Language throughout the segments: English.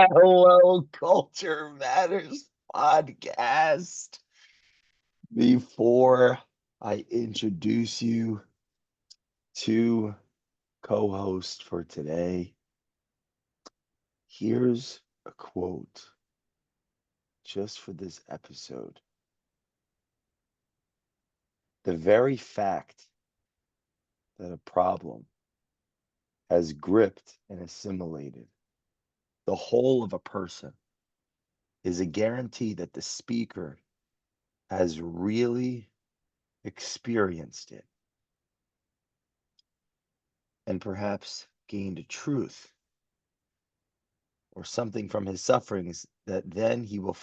Hello, Culture Matters podcast. Before I introduce you to co-host for today, here's a quote just for this episode. The very fact that a problem has gripped and assimilated the whole of a person is a guarantee that the speaker has really experienced it and perhaps gained a truth or something from his sufferings that then he will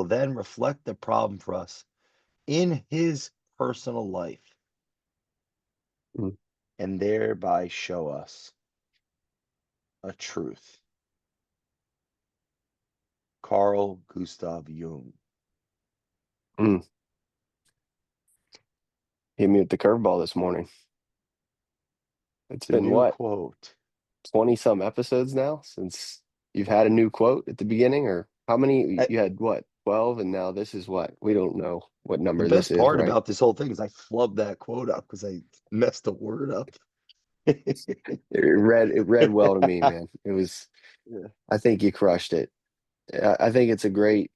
then reflect the problem for us in his personal life Mm. and thereby show us a truth. Carl Gustav Jung. Mm. Hit me with the curveball this morning. It's The been new what, quote. 20 some episodes now since you've had a new quote at the beginning, or how many I, you had? What, 12? And now this is what? We don't know what the number this best is, part right? about this whole thing is I flubbed that quote up because I messed the word up. It read well to me, man. It was, Yeah. I think you crushed it. I think it's a great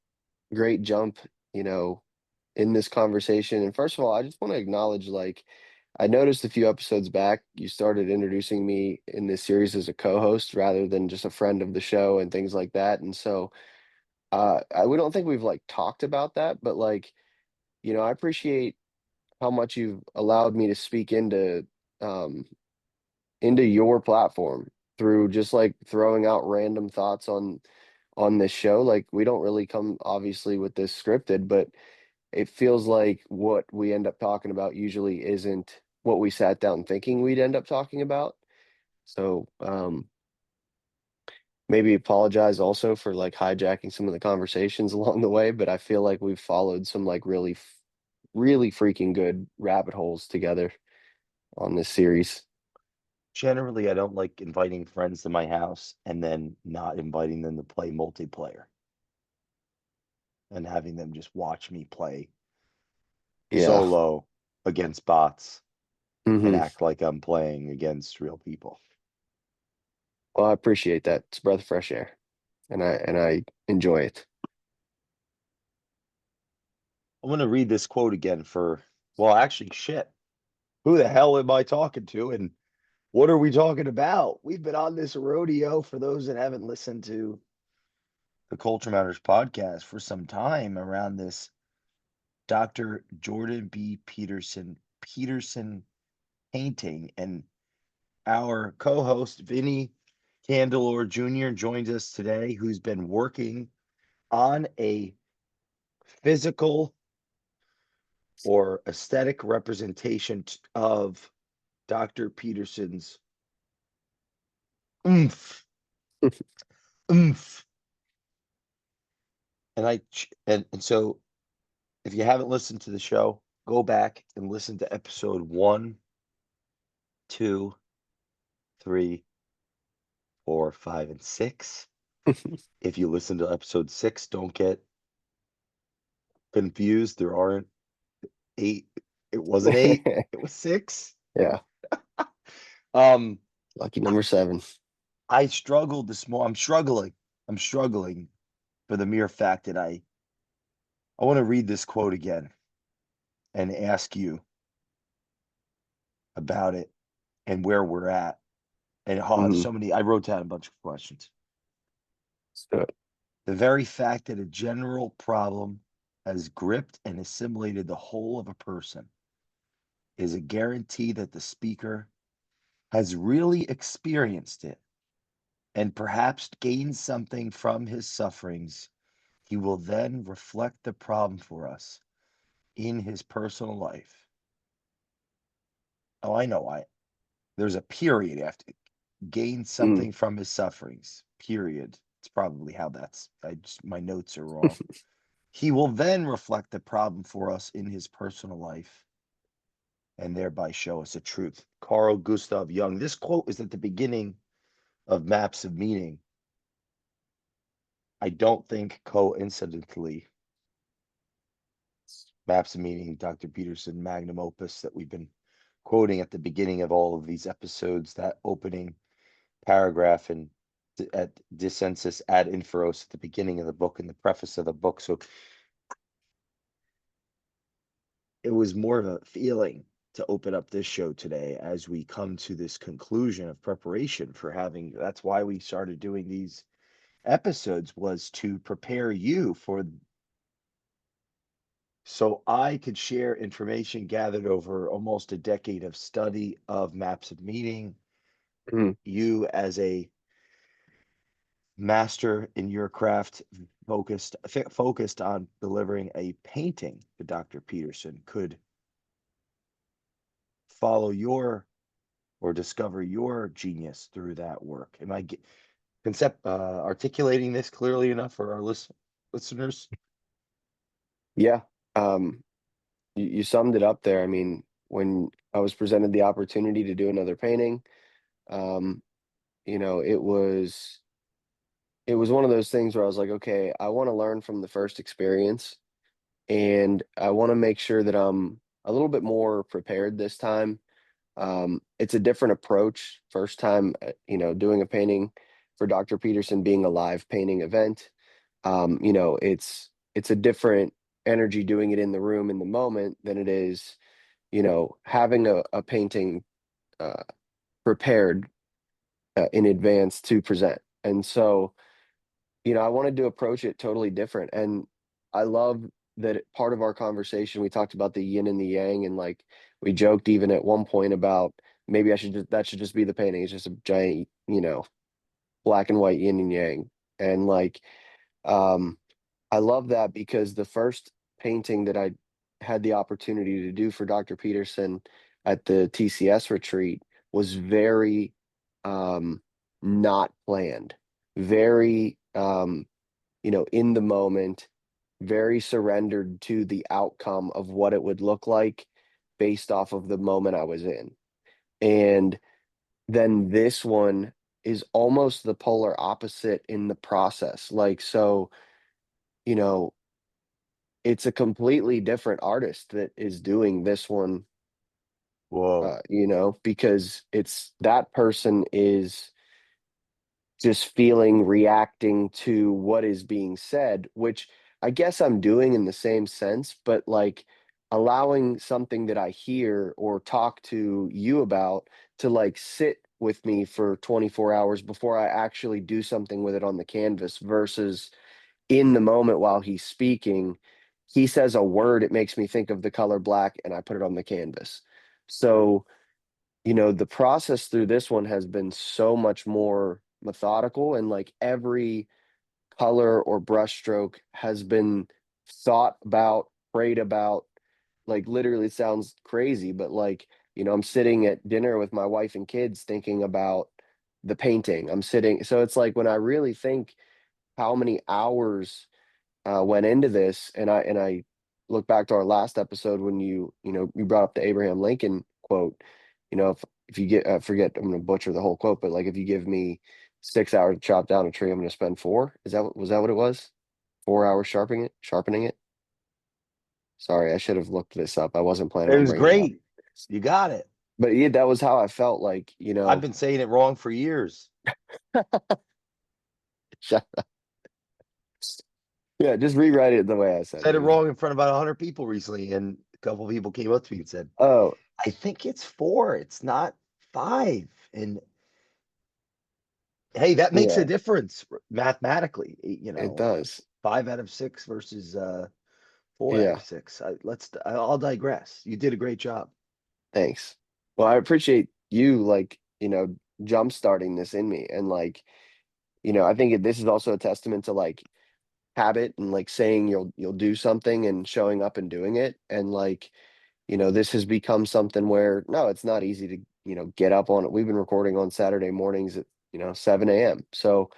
jump, you know, in this conversation. And first of all, I just want to acknowledge, like, I noticed a few episodes back, you started introducing me in this series as a co-host rather than just a friend of the show and things like that. And so we don't think we've like talked about that, but like, I appreciate how much you've allowed me to speak um into your platform through just like throwing out random thoughts on this show. Like, we don't really come obviously with this scripted, but it feels like what we end up talking about usually isn't what we sat down thinking we'd end up talking about. So maybe apologize also for like hijacking some of the conversations along the way, but I feel like we've followed some like really freaking good rabbit holes together on this series. Generally, I don't like inviting friends to my house and then not inviting them to play multiplayer and having them just watch me play Yeah. solo against bots and Hmm. act like I'm playing against real people. Well, I appreciate that. It's a breath of fresh air, and I enjoy it. I'm going to read this quote again well, actually, shit. Who the hell am I talking to? And what are we talking about? We've been on this rodeo for those that haven't listened to the Culture Matters podcast for some time around this Dr. Jordan B. Peterson painting. And our co-host Vinnie Candelore Jr. joins us today, who's been working on a physical or aesthetic representation of Dr. Peterson's oomph, oomph. And so if you haven't listened to the show, go back and listen to episode 1, 2, 3, 4, 5, and 6. If you listen to episode 6, don't get confused. There aren't 8. It wasn't 8. It was 6. Yeah, Um, lucky number 7. I struggled this morning. I'm struggling. I'm struggling for the mere fact that I want to read this quote again and ask you about it and where we're at. And Hmm. so many. I wrote down a bunch of questions. So, The very fact that a general problem has gripped and assimilated the whole of a person is a guarantee that the speaker has really experienced it and perhaps gained something from his sufferings. He will then reflect the problem for us in his personal life. Oh, I know why. There's a period after gain mm. something from his sufferings. Period. It's probably how my notes are wrong. He will then reflect the problem for us in his personal life and thereby show us a truth. Carl Gustav Jung. This quote is at the beginning of Maps of Meaning. I don't think coincidentally, Maps of Meaning, Dr. Peterson, magnum opus that we've been quoting at the beginning of all of these episodes, that opening paragraph and at dissensus ad inferos at the beginning of the book and the preface of the book. So it was more of a feeling to open up this show today as we come to this conclusion of preparation for having. That's why we started doing these episodes, was to prepare you for, so I could share information gathered over almost a decade of study of Maps of Meaning. Mhm. You as a master in your craft, focused on delivering a painting to Dr. Peterson, could follow your or discover your genius through that work. Am I articulating this clearly enough for our listeners? Yeah. Um, you summed it up there. I mean, when I was presented the opportunity to do another painting, um, you know, it was one of those things where I was like, okay, I want to learn from the first experience, and I want to make sure that I'm a little bit more prepared this time. It's a different approach. First time, you know, doing a painting for Dr. Peterson, being a live painting event. You know, it's a different energy doing it in the room in the moment than it is, you know, having a painting uh, prepared in advance to present. And so, you know, I wanted to approach it totally different. And I love that part of our conversation, we talked about the yin and the yang, and like we joked even at one point about maybe that should just be the painting. It's just a giant, you know, black and white yin and yang. And like, um, I love that because the first painting that I had the opportunity to do for Dr. Peterson at the TCS retreat was very um, not planned, very you know, in the moment, very surrendered to the outcome of what it would look like based off of the moment I was in. And then this one is almost the polar opposite in the process. Like, so, you know, it's a completely different artist that is doing this one, Whoa. you know, because it's that person is just feeling, reacting to what is being said, which I guess I'm doing in the same sense, but like allowing something that I hear or talk to you about to like sit with me for 24 hours before I actually do something with it on the canvas versus in the moment while he's speaking, he says a word, it makes me think of the color black, and I put it on the canvas. So, you know, the process through this one has been so much more methodical, and like every color or brushstroke has been thought about, prayed about. Like literally it sounds crazy, but like, you know, I'm sitting at dinner with my wife and kids thinking about the painting. I'm sitting, so it's like when I really think how many hours went into this, and I look back to our last episode when you know you brought up the Abraham Lincoln quote. You know, if you get forget, I'm going to butcher the whole quote, but like if you give me 6 hours to chop down a tree, I'm going to spend four. Was that what it was? 4 hours sharpening it. Sorry, I should have looked this up. I wasn't planning It on was bringing it up, great. You got it. but yeah, that was how I felt. Like, you I've know, been saying it wrong for years. yeah, just rewrite it the way I said Said it. it It was, wrong in front of about 100 people recently, and a couple of people came up to me and said, oh, I think it's four. It's not five. And hey, that makes a yeah, difference mathematically. it does. 5 out of 6 versus 4 out of Yeah. 6. I'll digress. You did a great job. Thanks. Well, I appreciate you, like, you know, jump starting this in me. And like, you know, I think this is also a testament to like habit and like saying you'll do something and showing up and doing it. And like, you know, this has become something where no, it's not easy to, you know, get up on it. We've been recording on Saturday mornings at, you know, 7 a.m. So,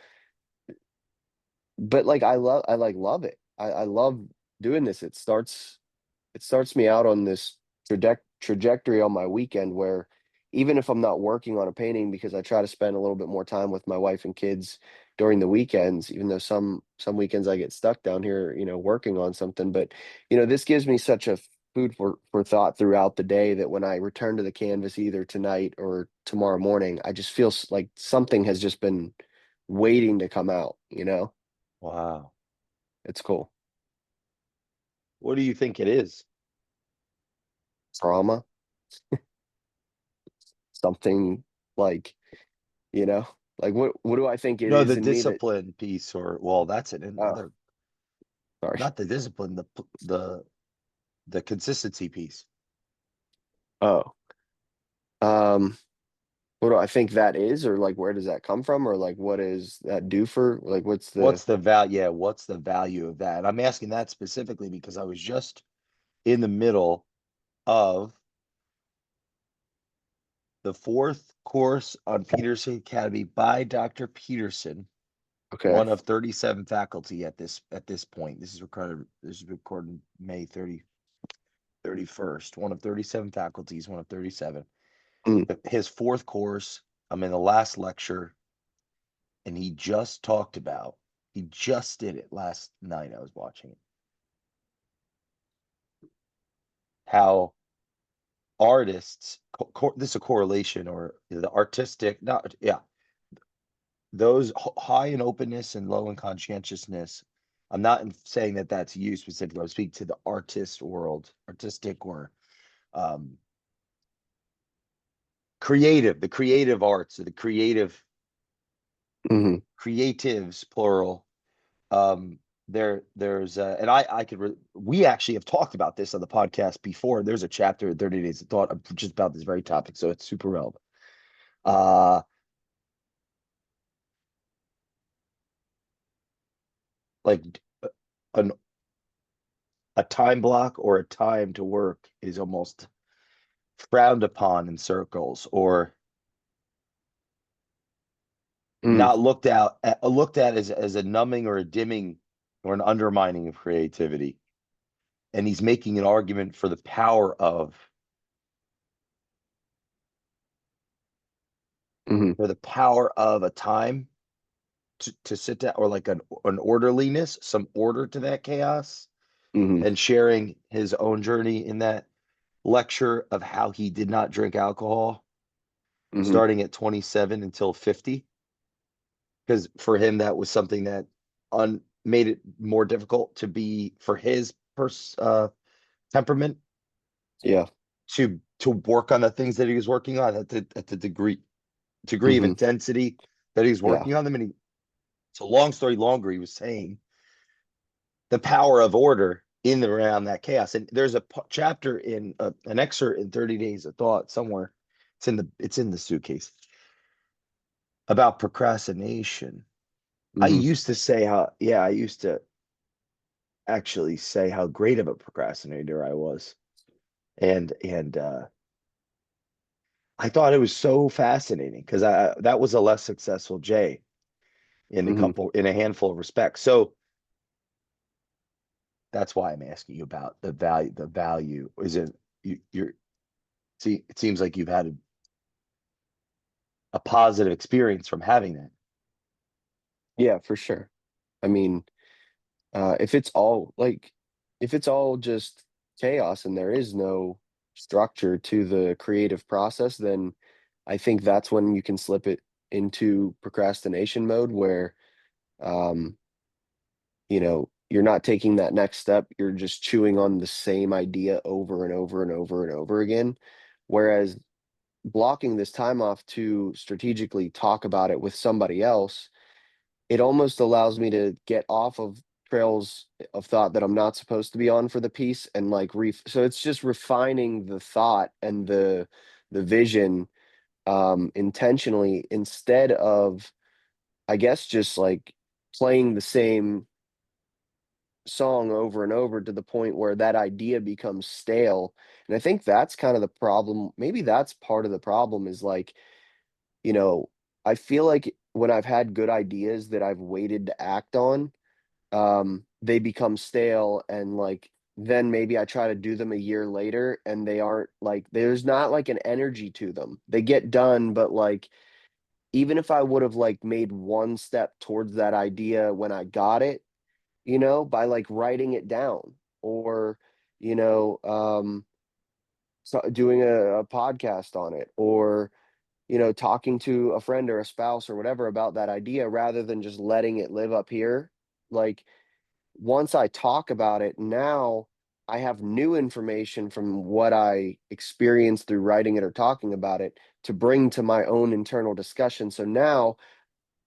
but like I like love it. I love doing this. It starts me out on this trajectory on my weekend where even if I'm not working on a painting, because I try to spend a little bit more time with my wife and kids during the weekends, even though some weekends I get stuck down here, working on something. But this gives me such a food for thought throughout the day, that when I return to the canvas either tonight or tomorrow morning, I just feel like something has just been waiting to come out. Wow. It's cool. What do you think it is? Trauma, something like, you know, like what do I think it No, is the in me that, discipline piece, or well, that's oh, another, sorry. not the discipline, the consistency piece. Oh, um, what do I think that is, or like where does that come from, or like what does that do for, like what's the, What's the value? Yeah, what's the value of that? I'm asking that specifically because I was just in the middle of the fourth course on Peterson Academy by Dr. Peterson, okay. one of 37 faculty at this point. This is recorded May 31st. One of 37 faculties, one of 37. Mm, His fourth course, I'm in the last lecture, and he just did it last night. I was watching it. How artists, this is a correlation, or the artistic, not, yeah, those high in openness and low in conscientiousness. I'm not saying that that's you specifically. I speak to the artist world, artistic, or um, creative, the creative arts, or the hmm creatives, plural. Um, and I could, we actually have talked about this on the podcast before. There's a chapter in 30 Days of Thought just about this very topic, so it's super relevant. Uh, like an a time block or a time to work is almost frowned upon in circles, or mm, not looked at as a numbing or a dimming or an undermining of creativity. And he's making an argument hmm for the power of a time to sit down, or like an orderliness, some order to that chaos, hmm and sharing his own journey in that lecture of how he did not drink alcohol hmm starting at 27 until 50, because for him that was something that made it more difficult to be, for his temperament, yeah, to work on the things that he was working on at the degree of hmm intensity that he was yeah, working on them. And so long story longer, he was saying the power of order in and around that chaos. And there's a chapter in an excerpt in 30 Days of Thought somewhere. It's in the suitcase, about procrastination. I hmm used to say how, yeah, I used to actually say how great of a procrastinator I was. And I thought it was so fascinating because I that was a less successful Jay hmm in a handful of respects. So that's why I'm asking you about the value. The value is it you're see, it seems like you've had a positive experience from having that. yeah, for sure. I mean, if it's all like, if it's all just chaos and there is no structure to the creative process, then I think that's when you can slip it into procrastination mode, where um, you're not taking that next step. You're just chewing on the same idea over and over and over and over again. Whereas blocking this time off to strategically talk about it with somebody else, it almost allows me to get off of trails of thought that I'm not supposed to be on for the piece, and like so it's just refining the thought and the vision intentionally, instead of, I guess, just like playing the same song over and over to the point where that idea becomes stale. And I think that's kind of the problem. Maybe that's part of the problem, is like, you know, I feel like when I've had good ideas that I've waited to act on, they become stale, and like then maybe I try to do them a year later and they aren't like, there's not like an energy to them. They get done, but like, even if I would have like made one step towards that idea when I got it, by like writing it down or, you know, so doing a podcast on it or, talking to a friend or a spouse or whatever about that idea rather than just letting it live up here. Like once I talk about it, now I have new information from what I experienced through writing it or talking about it to bring to my own internal discussion. So now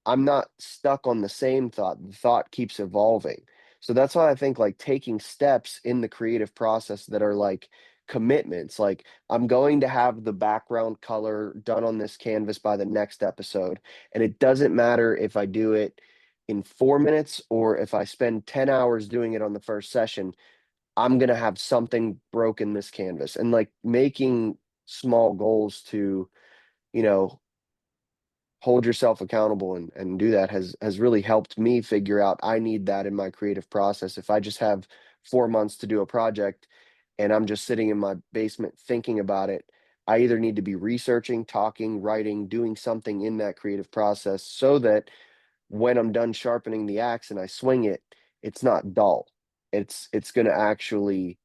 I'm not stuck on the same thought. The thought keeps evolving. So that's why I think like taking steps in the creative process that are like commitments. Like I'm going to have the background color done on this canvas by the next episode. And it doesn't matter if I do it in 4 minutes or if I spend 10 hours doing it on the first session, I'm going to have something broken this canvas and like making small goals to, you know, hold yourself accountable and do that has really helped me figure out I need that in my creative process. If I just have 4 months to do a project and I'm just sitting in my basement thinking about it, I either need to be researching, talking, writing, doing something in that creative process so that when I'm done sharpening the axe and I swing it, it's not dull. It's going to actually,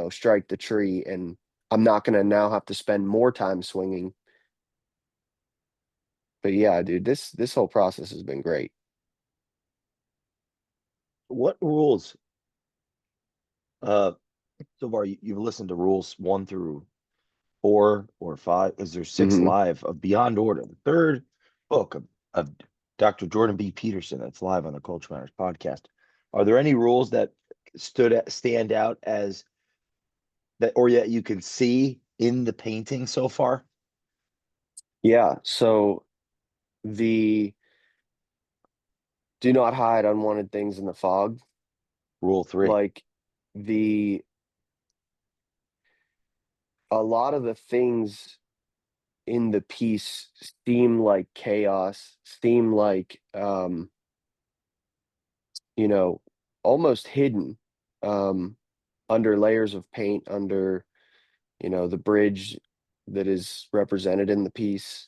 strike the tree, and I'm not going to now have to spend more time swinging. But yeah, dude, this whole process has been great. What rules, uh, so far you've listened to rules 1 through 4 or 5? Is there 6 Hmm. live of Beyond Order, the third book of Dr. Jordan B. Peterson that's live on the Culture Matters podcast? Are there any rules that stand out as that, or yet you can see in the painting so far? Yeah, so the do not hide unwanted things in the fog. Rule 3. Like the a lot of the things in the piece seem like chaos, seem like you know, almost hidden um under layers of paint, under, the bridge that is represented in the piece.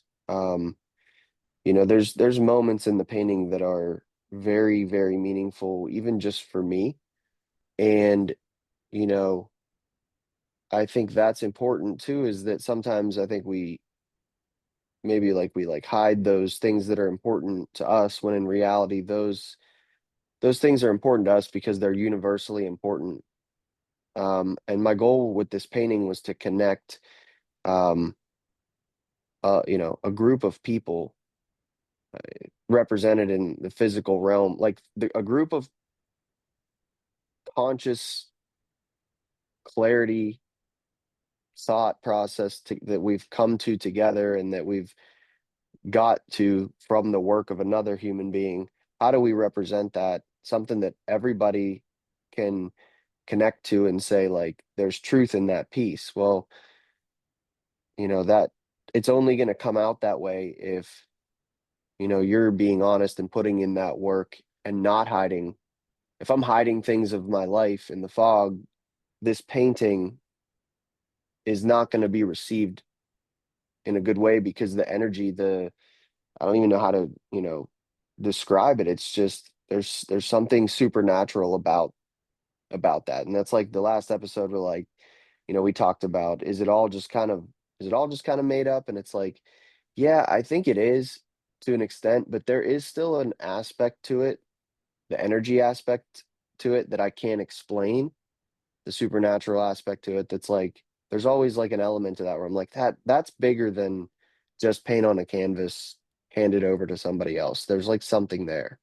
There's moments in the painting that are very, very meaningful, even just for me. And, you know, I think that's important too, is that sometimes I think we hide those things that are important to us when in reality those things are important to us because they're universally important. And my goal with this painting was to connect um a group of people represented in the physical realm, like a group of conscious clarity thought process that we've come to together and that we've got to from the work of another human being. How do we represent that? Something that everybody can connect to and say, like, there's truth in that piece. Well, that it's only going to come out that way if, you're being honest and putting in that work and not hiding. If I'm hiding things of my life in the fog, this painting is not going to be received in a good way because the energy, I don't even know how to, describe it. It's just there's something supernatural about that. And that's like the last episode where like, we talked about is it all just kind of made up? And it's like, yeah, I think it is to an extent, but there is still an aspect to it, the energy aspect to it that I can't explain, the supernatural aspect to it that's like there's always like an element to that where I'm like that's bigger than just paint on a canvas handed over to somebody else. There's like something there,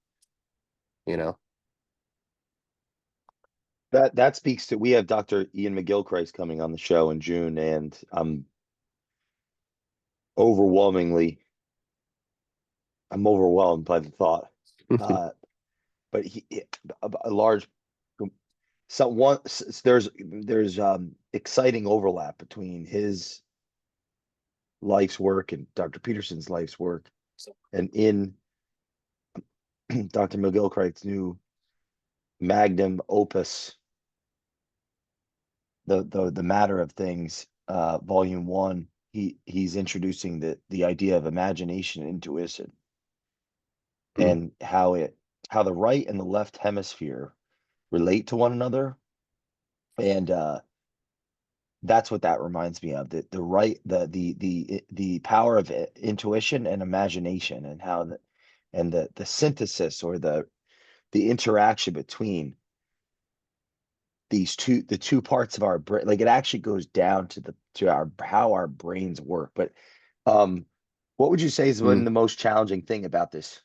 you know. That speaks to, we have Dr. Ian McGilchrist coming on the show in June, and overwhelmingly I'm overwhelmed by the thought. Uh, but a large there's exciting overlap between his life's work and Dr. Peterson's life's work, and in Dr. McGilchrist's new magnum opus, the matter of things, volume one, he's introducing the idea of imagination and intuition, Mm. and how the right and the left hemisphere relate to one another. And that's what that reminds me of. The right the power of intuition and imagination, and how the synthesis, or the interaction between the two parts of our brain. Like, it actually goes down to our how our brains work. But um what would you say has been Mm. the most challenging thing about this?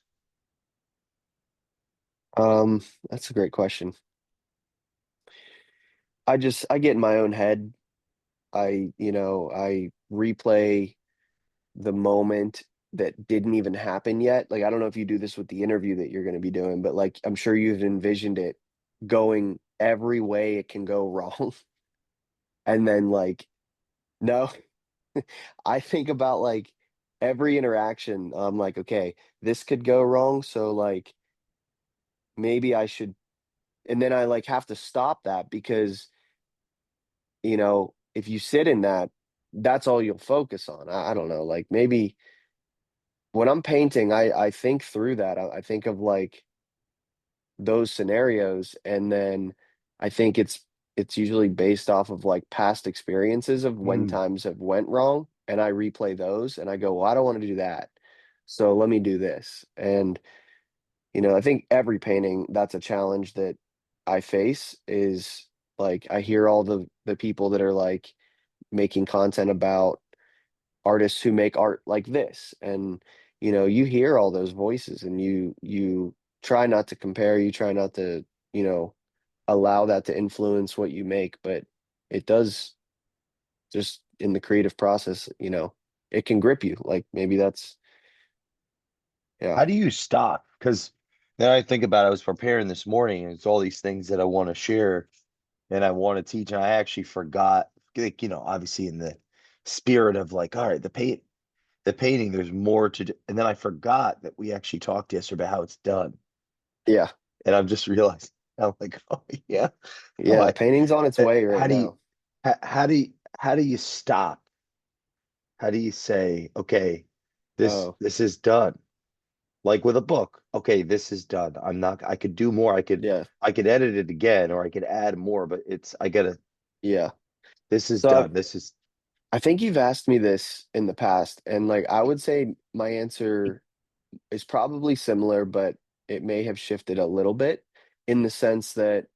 That's a great question. I get in my own head. I replay the moment that didn't even happen yet. Like, I don't know if you do this with the interview that you're going to be doing, but like, I'm sure you've envisioned it going every way it can go wrong. And then like, no, I think about like every interaction. I'm like, okay, this could go wrong. So like, maybe I should, and then I like have to stop that because, if you sit in that, that's all you'll focus on. I don't know, like maybe when I'm painting, I think through that. I think of like those scenarios, and then I think it's usually based off of like past experiences of when Mm. times have went wrong, and I replay those and I go, well, I don't want to do that. So let me do this. And I think every painting, that's a challenge that I face is like I hear all the people that are like making content about artists who make art like this, and you hear all those voices, and you try not to compare, you try not to you know allow that to influence what you make, but it does, just in the creative process, it can grip you. Like maybe that's, yeah. How do you stop? Because then I think about, I was preparing this morning, and it's all these things that I want to share and I want to teach, and I actually forgot, like, obviously in the spirit of like, all right, the painting, there's more to do. And then I forgot that we actually talked yesterday about how it's done. Yeah. And I'm just realized, I'm like, oh yeah. Oh, Yeah, painting's on its way right how do you, now. how do you stop? How do you say, okay, Oh, this is done? Like with a book, okay, this is done. I'm not, I could do more. yeah. I could edit it again, or I could add more, but I gotta, Yeah. this is So done. This is, I think you've asked me this in the past, and like I would say my answer is probably similar, but it may have shifted a little bit in the sense that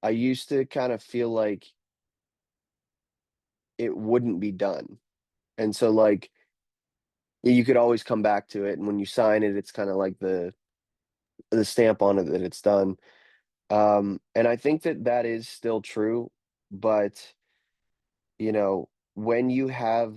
I used to kind of feel like it wouldn't be done. And so like you could always come back to it, and when you sign it, it's kind of like the stamp on it that it's done. And I think that that is still true, but when you have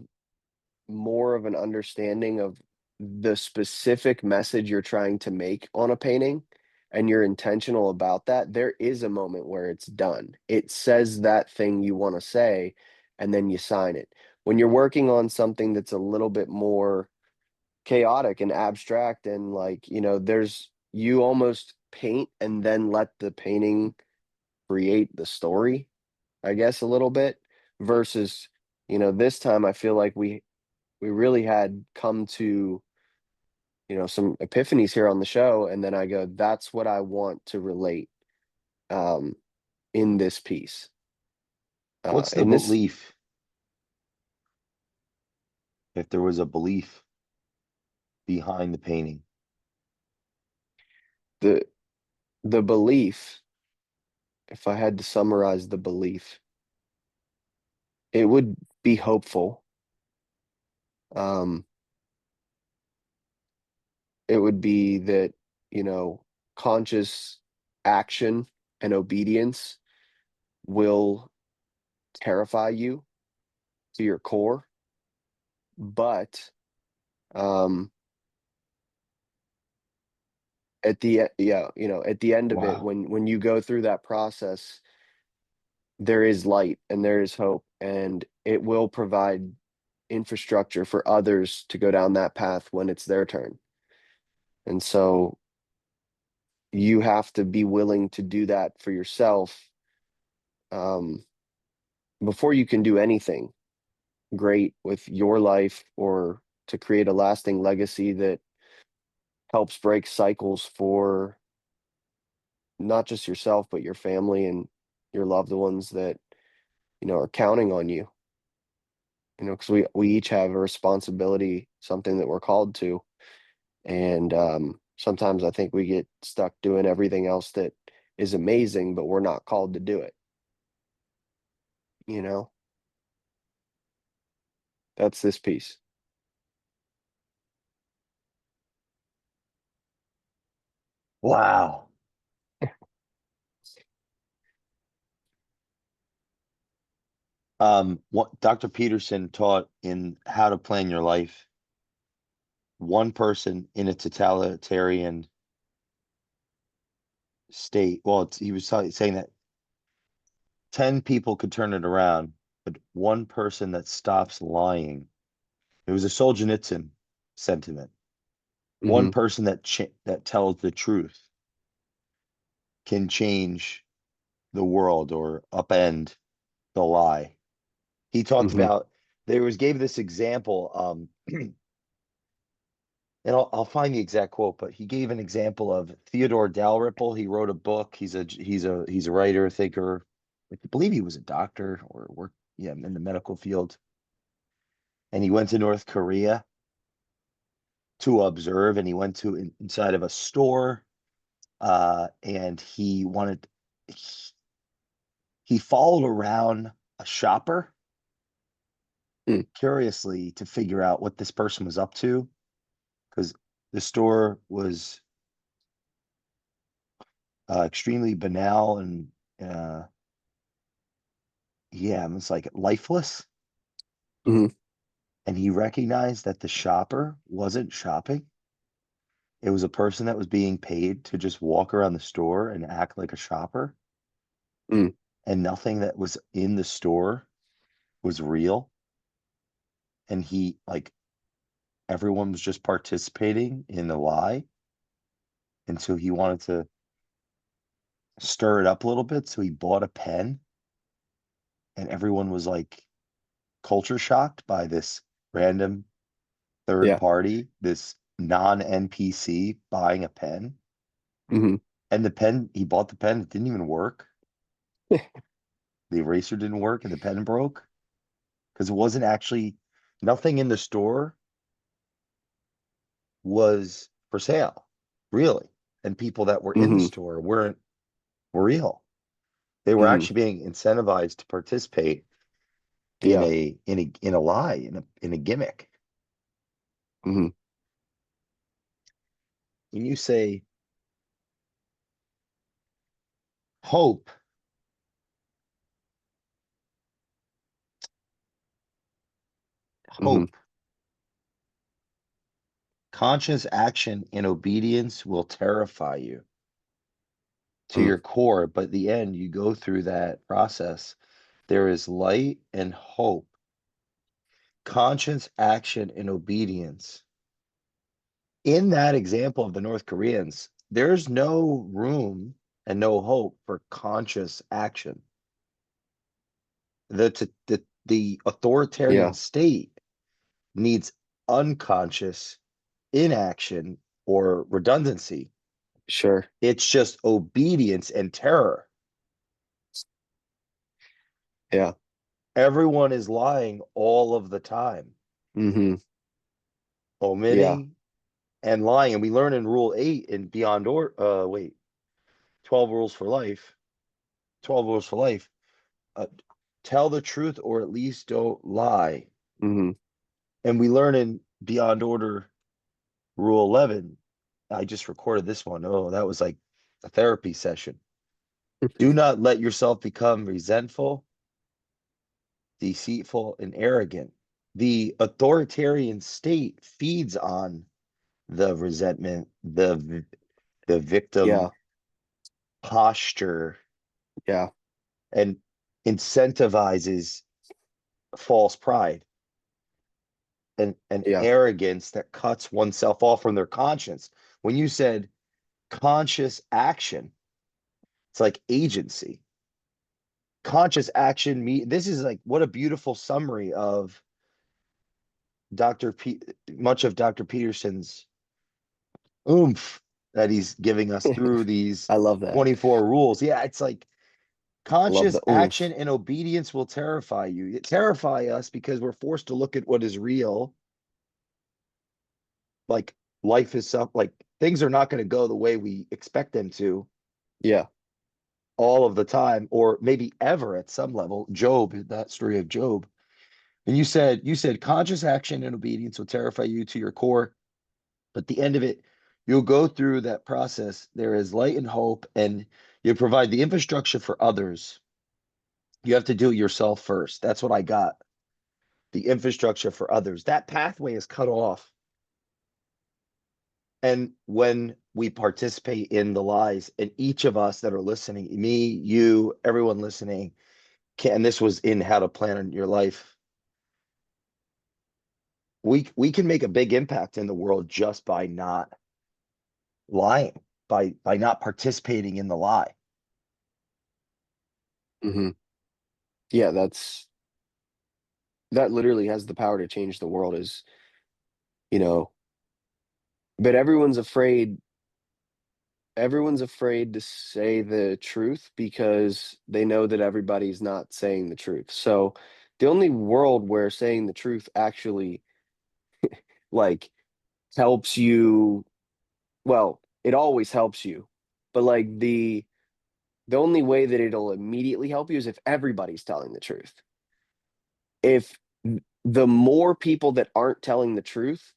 more of an understanding of the specific message you're trying to make on a painting, and you're intentional about that, there is a moment where it's done. It says that thing you want to say, and then you sign it. When you're working on something that's a little bit more chaotic and abstract, and like, you almost paint and then let the painting create the story, I guess, a little bit, versus, this time I feel like we really had come to some epiphanies here on the show, and then I go, that's what I want to relate um in this piece, what's the in this belief? If there was a belief behind the painting, the the belief. If I had to summarize the belief, it would be hopeful. um it would be that, you know conscious action and obedience will terrify you to your core, but um at the end of it, wow. when you go through that process, there is light and there is hope, and it will provide infrastructure for others to go down that path when it's their turn. And so you have to be willing to do that for yourself, um before you can do anything great with your life or to create a lasting legacy that helps break cycles for not just yourself, but your family and your loved ones that, are counting on you, because we each have a responsibility, something that we're called to. And sometimes I think we get stuck doing everything else that is amazing, but we're not called to do it. You know, that's this piece. Wow. What Dr. Peterson taught in How to Plan Your Life, one person in a totalitarian state. Well, he was saying that 10 people could turn it around, but one person that stops lying. It was a Solzhenitsyn sentiment. One Hmm. person that tells the truth can change the world or upend the lie. He talked Hmm. about gave this example, and I'll find the exact quote, but he gave an example of Theodore Dalrymple. He wrote a book. He's a writer, thinker. I believe he was a doctor or worked, yeah, in the medical field. And he went to North Korea to observe, and he went to inside of a store, and he, he followed around a shopper Mm. curiously to figure out what this person was up to, because the store was extremely banal and uh, yeah, it's like lifeless. Hmm. And he recognized that the shopper wasn't shopping. It was a person that was being paid to just walk around the store and act like a shopper, Mm. and nothing that was in the store was real. And everyone was just participating in the lie. And so he wanted to stir it up a little bit. So he bought a pen, and everyone was like culture shocked by this random third Yeah. party, this non NPC buying a pen. Hmm. And he bought the pen, it didn't even work. The eraser didn't work and the pen broke because it wasn't actually, nothing in the store was for sale, really. And people that were in the Hmm. store were real. They were Hmm. actually being incentivized to participate in Yeah. a lie, in a gimmick. Hmm. When you say hope, Hmm. hope, conscious action and obedience will terrify you to Mm. your core, but the end, you go through that process. There is light and hope, conscious action and obedience. In that example of the North Koreans, there's no room and no hope for conscious action. The authoritarian Yeah. state needs unconscious inaction or redundancy. Sure. It's just obedience and terror. Yeah. Everyone is lying all of the time, Hmm. Yeah. omitting and lying. And we learn in Rule 8 in Beyond or wait, 12 rules for life. 12 rules for life. Uh, tell the truth or at least don't lie. Hmm. And we learn in Beyond Order Rule 11. I just recorded this one. Oh, that was like a therapy session. Do not let yourself become resentful, deceitful, and arrogant. The authoritarian state feeds on the resentment, the Yeah. victim posture, Yeah. and incentivizes false pride and Yeah. arrogance that cuts oneself off from their conscience. When you said conscious action, it's like agency. conscious action, this is like, what a beautiful summary of much of Dr. Peterson's oomph that he's giving us through these I love that. 24 rules. Yeah, it's like I love conscious the action oomph. and obedience will terrify you. It terrify us because we're forced to look at what is real. Like life is like things are not going to go the way we expect them to Yeah. all of the time, or maybe ever at some level. Job, that story of Job. And you said conscious action and obedience will terrify you to your core. But at the end of it, you'll go through that process. There is light and hope, and you provide the infrastructure for others. You have to do it yourself first. That's what I got. The infrastructure for others. That pathway is cut off. And when we participate in the lies, and each of us that are listening, me, you, everyone listening, and this was in How to Plan Your Life, we can make a big impact in the world just by not lying, by not participating in the lie. Hmm. Yeah, that literally has the power to change the world is, you know, but everyone's afraid to say the truth because they know that everybody's not saying the truth. So the only world where saying the truth actually like helps you, well, it always helps you, but like the only way that it'll immediately help you is if everybody's telling the truth. If the more people that aren't telling the truth,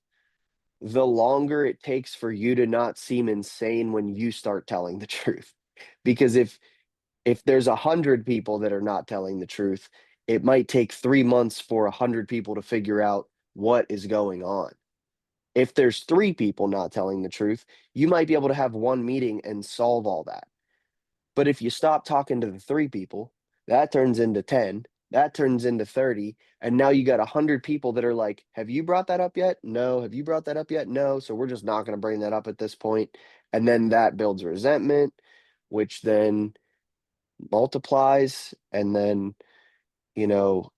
the longer it takes for you to not seem insane when you start telling the truth. Because if there's 100 people that are not telling the truth, it might take 3 months for 100 people to figure out what is going on. If there's three people not telling the truth, you might be able to have one meeting and solve all that. But if you stop talking to the three people, that turns into 10, that turns into 30. And now you got 100 people that are like, have you brought that up yet? No. Have you brought that up yet? No. So we're just not going to bring that up at this point. And then that builds resentment, which then multiplies. And then, you know,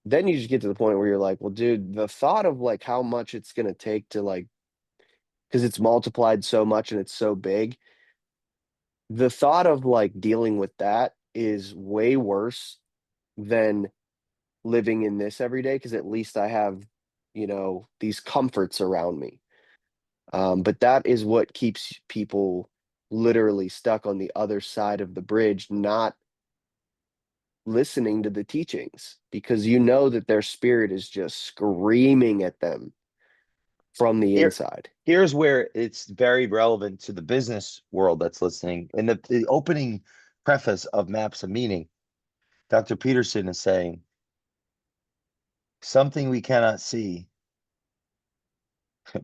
then you just get to the point where you're like, well, dude, the thought of like how much it's going to take to like, because it's multiplied so much and it's so big, the thought of like dealing with that is way worse than living in this every day because at least I have, these comforts around me. But that is what keeps people literally stuck on the other side of the bridge, not listening to the teachings because you know that their spirit is just screaming at them from the Here, inside. here's where it's very relevant to the business world that's listening. In the opening preface of Maps of Meaning, Dr. Peterson is saying, something we cannot see.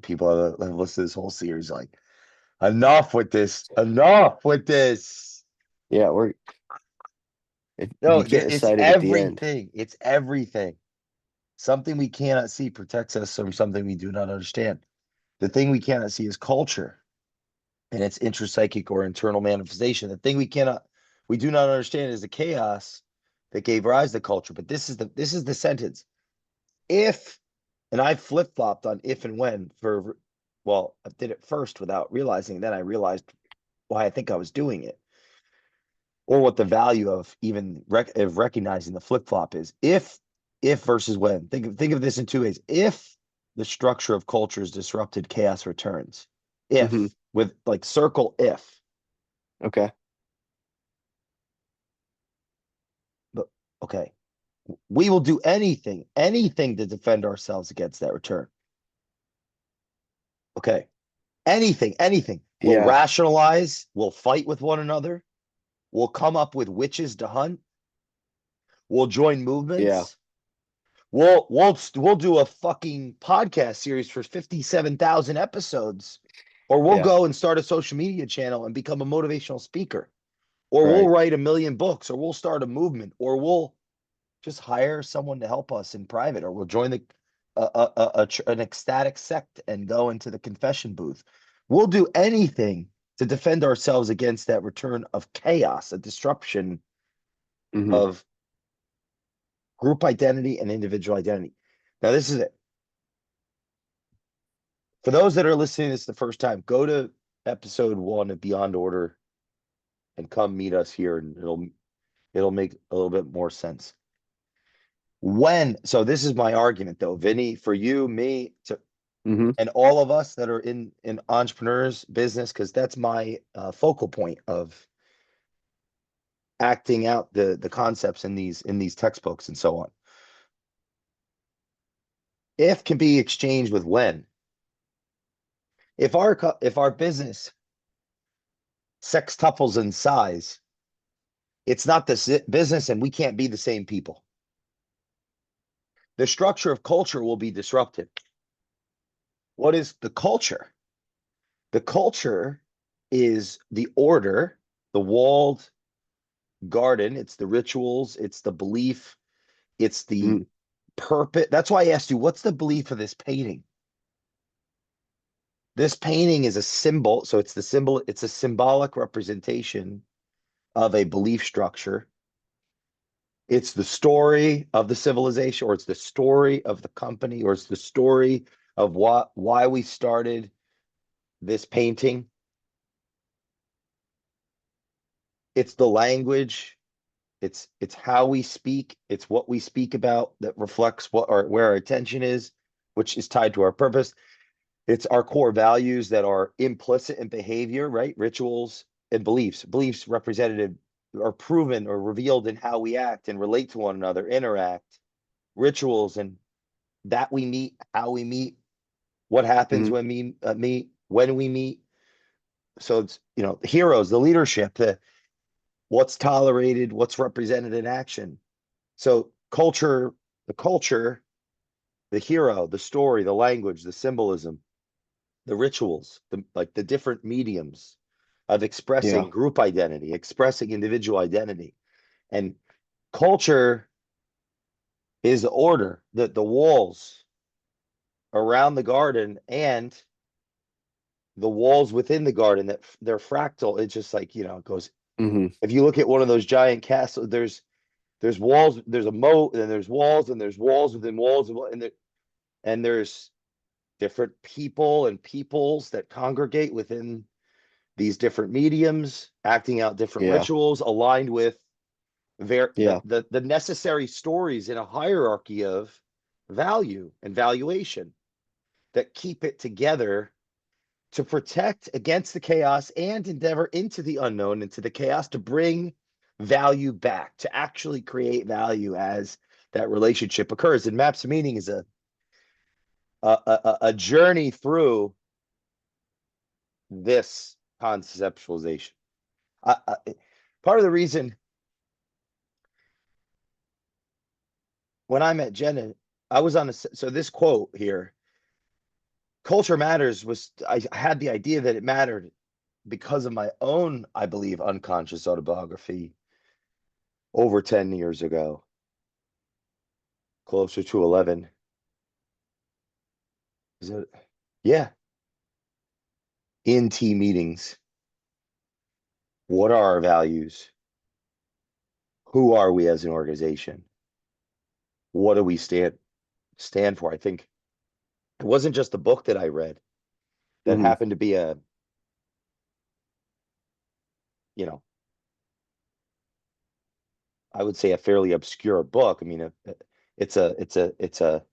People have listened to this whole series like, enough with this, enough with this. Yeah, if No, you can't it's decide it at the end. everything. It's everything. Something we cannot see protects us from something we do not understand. The thing we cannot see is culture and its intrapsychic or internal manifestation. The thing we do not understand is the chaos that gave rise to culture. But this is the sentence. If, and I flip flopped on if and when well, I did it first without realizing. Then I realized why I think I was doing it, or what the value of even of recognizing the flip flop is. If versus when. Think of this in two ways. If the structure of culture is disrupted, chaos returns. Hmm. If, with like circle if. Okay. But okay, we will do anything to defend ourselves against that return. Okay, anything. We'll Yeah. rationalize. We'll fight with one another. We'll come up with witches to hunt. We'll join Yeah. movements. We'll do a fucking podcast series for 57,000 episodes, or we'll Yeah. go and start a social media channel and become a motivational speaker, or we'll Right. write a million books, or we'll start a movement, or we'll just hire someone to help us in private, or we'll join an ecstatic sect and go into the confession booth. We'll do anything to defend ourselves against that return of chaos, a disruption Hmm. of group identity and individual identity. Now, this is it. For those that are listening to this the first time, go to episode 1 of Beyond Order and come meet us here, and it'll make a little bit more sense. So this is my argument though, Vinny, for you, me, Hmm. and all of us that are in entrepreneurs business, because that's my focal point of acting out the concepts in these textbooks and so on. If can be exchanged with when. If our business sextuples in size, it's not the business, and we can't be the same people. The structure of culture will be disrupted. What is the culture? The culture is the order, the walled garden. It's the rituals, it's the belief, it's the Hmm. purpose. That's why I asked you, what's the belief of this painting? This painting is a symbol. So it's the symbol, it's a symbolic representation of a belief structure. It's the story of the civilization, or it's the story of the company, or it's the story of why we started this painting. It's the language. It's how we speak. It's what we speak about that reflects where our attention is, which is tied to our purpose. It's our core values that are implicit in behavior, right? Rituals and beliefs. Beliefs represented or proven or revealed in how we act and relate to one another, interact. Rituals and that we meet, how we meet, what happens Hmm. when we meet, when we meet. So it's, the heroes, the leadership, what's tolerated, what's represented in action. So the culture, the hero, the story, the language, the symbolism, the rituals, like the different mediums of Yeah. expressing group identity, expressing individual identity. And culture is the order, the walls around the garden and the walls within the garden, that they're fractal. It's just like, it goes, Hmm. if you look at one of those giant castles, there's walls, there's a moat, and there's walls, and there's walls within walls, and there's different people and peoples that congregate within these different mediums, acting out different Yeah. rituals aligned with Yeah. the necessary stories in a hierarchy of value and valuation that keep it together to protect against the chaos and endeavor into the unknown, into the chaos, to bring value back, to actually create value as that relationship occurs. And Maps of Meaning is a journey through this conceptualization. I, I, Part of the reason when I met Jenna, I was on so this quote here, culture matters, I had the idea that it mattered because of my own, I believe, unconscious autobiography over 10 years ago, closer to 11. Is it? Yeah. In team meetings. What are our values? Who are we as an organization? What do we stand for? I think it wasn't just a book that I read that Hmm. happened to be you know, I would say a fairly obscure book. I mean, it's a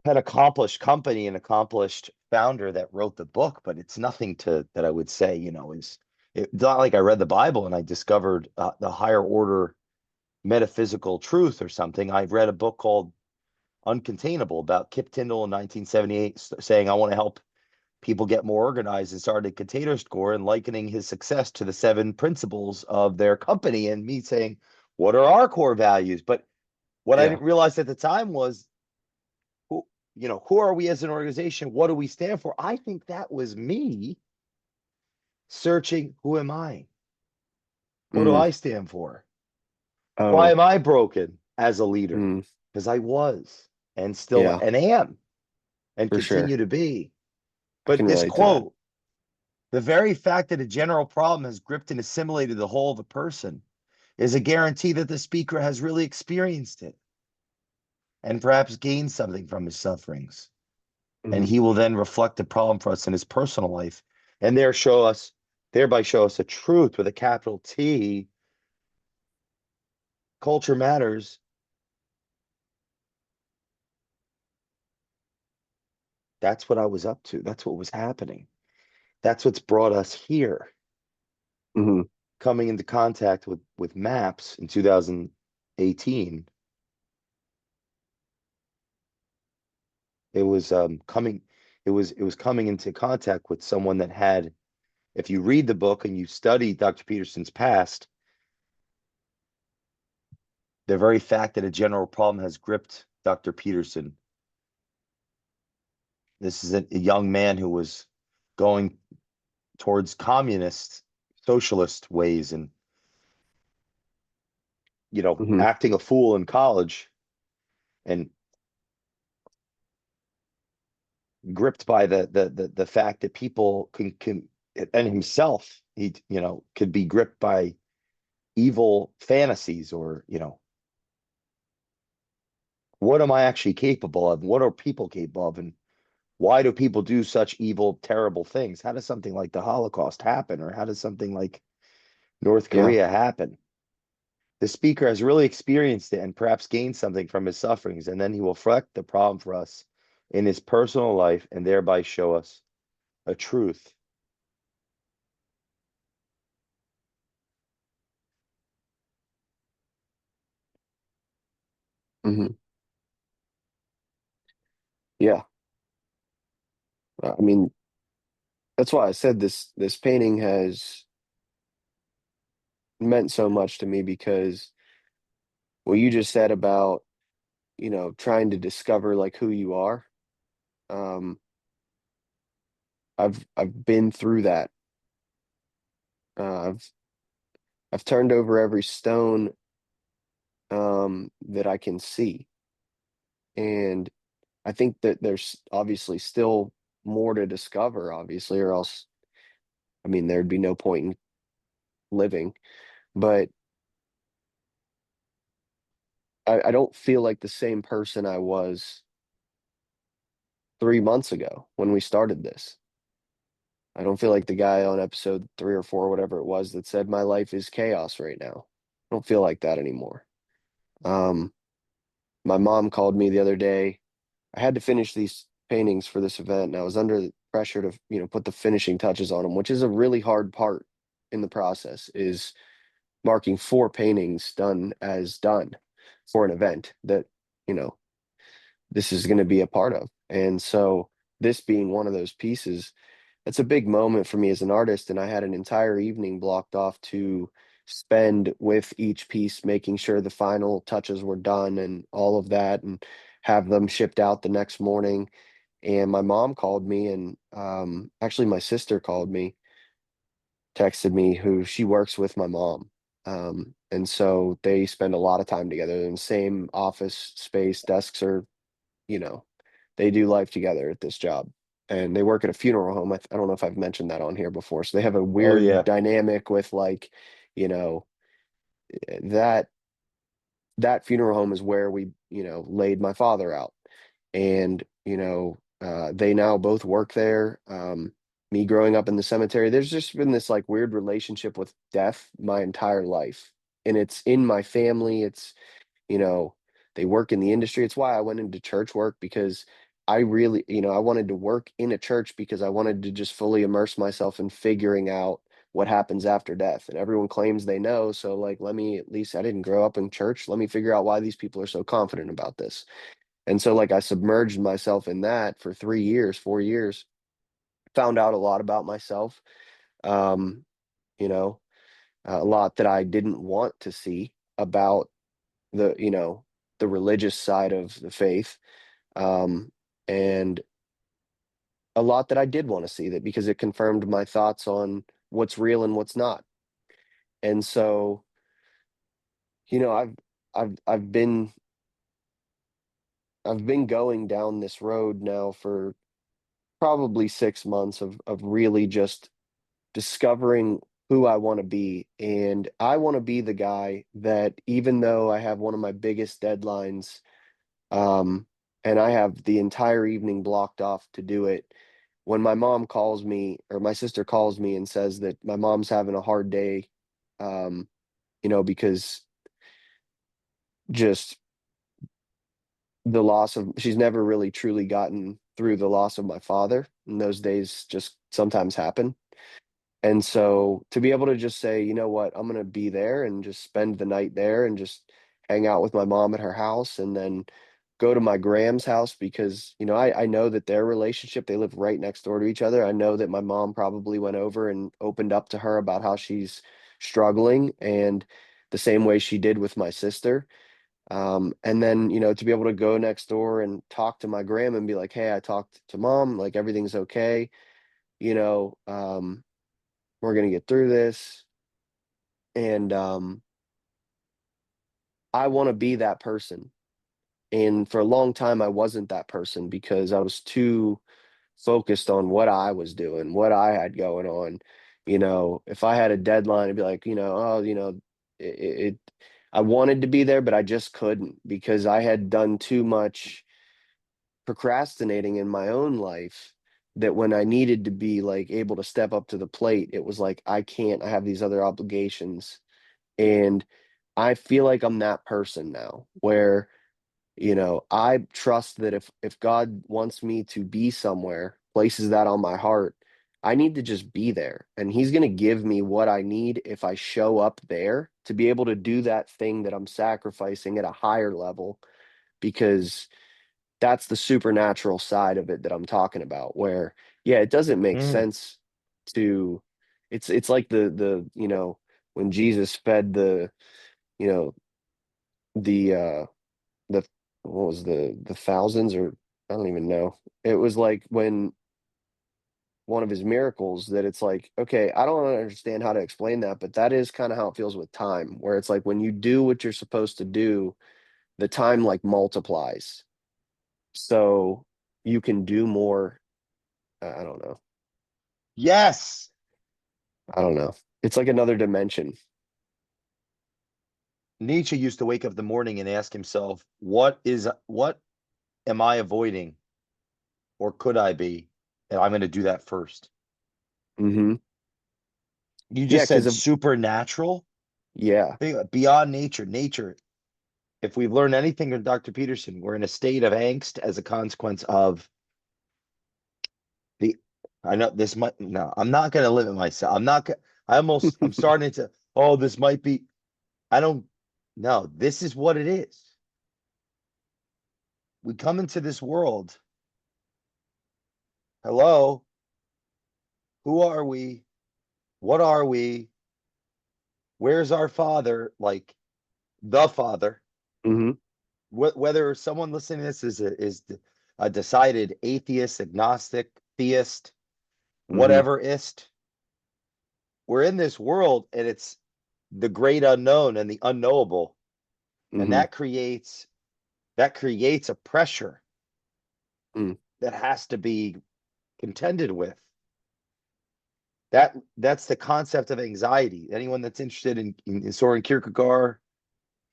an accomplished company and accomplished founder that wrote the book, but it's nothing to that I would say, it's not like I read the Bible and I discovered the higher order metaphysical truth or something. I've read a book called Uncontainable about Kip Tyndall in 1978 saying, I want to help people get more organized, and started a container store and likening his success to the 7 principles of their company. And me saying, what are our core values? But what I Yeah. didn't realize at the time was who, who are we as an organization? What do we stand for? I think that was me searching, who am I? What do Mm. I stand for? Why Oh. am I broken as a leader? Mm. Because I was and still Yeah, and am and for sure. continue to be. I But can this relate to that. quote, the very fact that a general problem has gripped and assimilated the whole of a person is a guarantee that the speaker has really experienced it and perhaps gained something from his sufferings. And Mhm. he will then reflect the problem for us in his personal life and thereby show us a truth with a capital T. Culture matters. That's what I was up to. That's what was happening. That's what's brought us here. Mhm. Coming into contact with maps in 2018, it was coming it was coming into contact with someone that had, if you read the book and you study Dr. Peterson's past, the very fact that a general problem has gripped Dr. Peterson. This is a young man who was going towards communist, socialist ways and, Mhm. acting a fool in college and gripped by the fact that people can and himself, he, could be gripped by evil fantasies or, what am I actually capable of? What are people capable of? And why do people do such evil, terrible things? How does something like the Holocaust happen? Or how does something like North Yeah. Korea happen? The speaker has really experienced it and perhaps gained something from his sufferings, and then he will reflect the problem for us in his personal life and thereby show us a truth. Mhm. Yeah. I mean, that's why I said this painting has meant so much to me because what you just said about, trying to discover like who you are. Um, I've been through that. Uh, I've I've turned over every stone that I can see, and I think that there's obviously still more to discover, obviously, or else, I mean, there'd be no point in living. But I don't feel like the same person I was 3 months ago when we started this. I don't feel like the guy on episode 3 or 4, whatever it was, that said my life is chaos right now. I don't feel like that anymore. Um, my mom called me the other day. I had to finish these paintings for this event, and I was under the pressure to, put the finishing touches on them, which is a really hard part in the process, is marking 4 paintings done as done for an event that, you know, this is going to be a part of. And so this being one of those pieces, it's a big moment for me as an artist, and I had an entire evening blocked off to spend with each piece, making sure the final touches were done and all of that, and have them shipped out the next morning. And my mom called me, and actually my sister called me, texted me, who she works with my mom. And so they spend a lot of time together in the same office space. Desks are, you know, they do life together at this job, and they work at a funeral home. I don't know if I've mentioned that on here before. So they have a Oh weird yeah. dynamic with, like, you know, that that funeral home is where we, laid my father out. And, they now both work there. Me growing up in the cemetery, there's just been this like weird relationship with death my entire life. And it's in my family. It's, you know, they work in the industry. It's why I went into church work, because I really, I wanted to work in a church because I wanted to just fully immerse myself in figuring out what happens after death. And everyone claims they know. So, like, let me at least, I didn't grow up in church. Let me figure out why these people are so confident about this. And so, like, I submerged myself in that for 3 years, 4 years, found out a lot about myself. Um, you know, a lot that I didn't want to see about the, the religious side of the faith. Um, and a lot that I did want to see, that because it confirmed my thoughts on what's real and what's not. And so, I've been going down this road now for probably 6 months of really just discovering who I want to be. And I want to be the guy that, even though I have one of my biggest deadlines, um, and I have the entire evening blocked off to do it, when my mom calls me or my sister calls me and says that my mom's having a hard day, um, because just the loss of, she's never really truly gotten through the loss of my father, and those days just sometimes happen. And so to be able to just say, you know what, I'm going to be there and just spend the night there and just hang out with my mom at her house, and then go to my Graham's house, because, I know that their relationship, they live right next door to each other. I know that my mom probably went over and opened up to her about how she's struggling, and the same way she did with my sister. And then, to be able to go next door and talk to my Graham and be like, hey, I talked to mom, like everything's okay. You know, um, we're gonna get through this. And I want to be that person. And for a long time, I wasn't that person because I was too focused on what I was doing, what I had going on. If I had a deadline, I'd be like, oh, it I wanted to be there, but I just couldn't, because I had done too much procrastinating in my own life, that when I needed to be like able to step up to the plate, it was like, I can't, I have these other obligations. And I feel like I'm that person now, where, I trust that if God wants me to be somewhere, places that on my heart, I need to just be there. And he's going to give me what I need if I show up there to be able to do that thing that I'm sacrificing at a higher level, because that's the supernatural side of it that I'm talking about, where, yeah, it doesn't make Mm. sense to, it's like when Jesus fed you know, the what was the thousands, or I don't even know. It was like when one of his miracles, that it's like, okay, I don't understand how to explain that, but that is kind of how it feels with time, where it's like when you do what you're supposed to do, the time like multiplies. So you can do more. I don't know. Yes. I don't know. It's like another dimension. Nietzsche used to wake up in the morning and ask himself, what am I avoiding or could I be? And I'm going to do that first. Hmm. You Yeah, just because said of, supernatural. yeah. Think about beyond nature. Nature. If we've learned anything from Dr. Peterson, we're in a state of angst as a consequence of the. I know this might. No, I'm not going to limit myself. I'm not. I'm starting to. Oh, this might be. I don't. No, this is what it is. We come into this world. Hello, who are we? What are we? Where's our father? Like the father. Hmm. Whether someone listening to this a decided atheist, agnostic, theist, Hmm. whatever ist, we're in this world and it's the great unknown and the unknowable, and Hmm. that creates a pressure Mm. that has to be contended with. That's the concept of anxiety. Anyone that's interested in Soren Kierkegaard,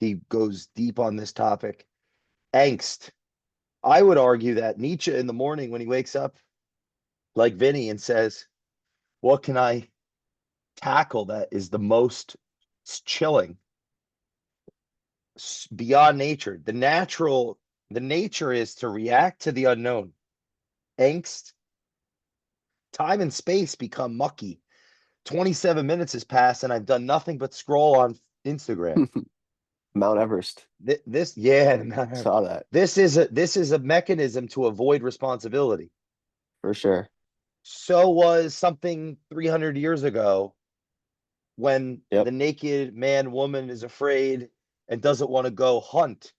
he goes deep on this topic. Angst. I would argue that Nietzsche in the morning when he wakes up, like Vinny, and says, what can I tackle that is the most chilling beyond nature? The nature is to react to the unknown. Angst, time and space become mucky. 27 minutes has passed and I've done nothing but scroll on Instagram. Mount Everest. This, yeah, Saw that this is a mechanism to avoid responsibility. for sure. So was something 300 years ago when the Yep. naked man woman is afraid and doesn't want to go hunt,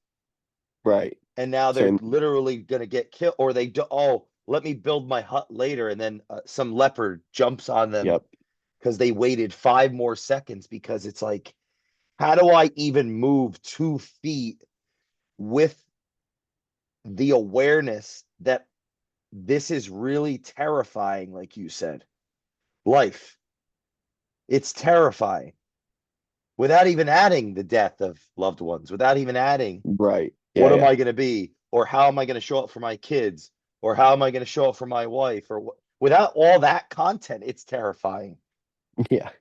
Right. and now they're Same. literally going to get killed, or they do, oh, let me build my hut later, and then some leopard jumps on them Yep. because they waited 5 more seconds, because it's like, how do I even move 2 feet with the awareness that this is really terrifying? Like you said, life, It's terrifying without even adding the death of loved ones, without even adding Right. what Yeah, am yeah. I going to be, or how am I going to show up for my kids, or how am I going to show up for my wife, or without all that content, it's terrifying. Yeah.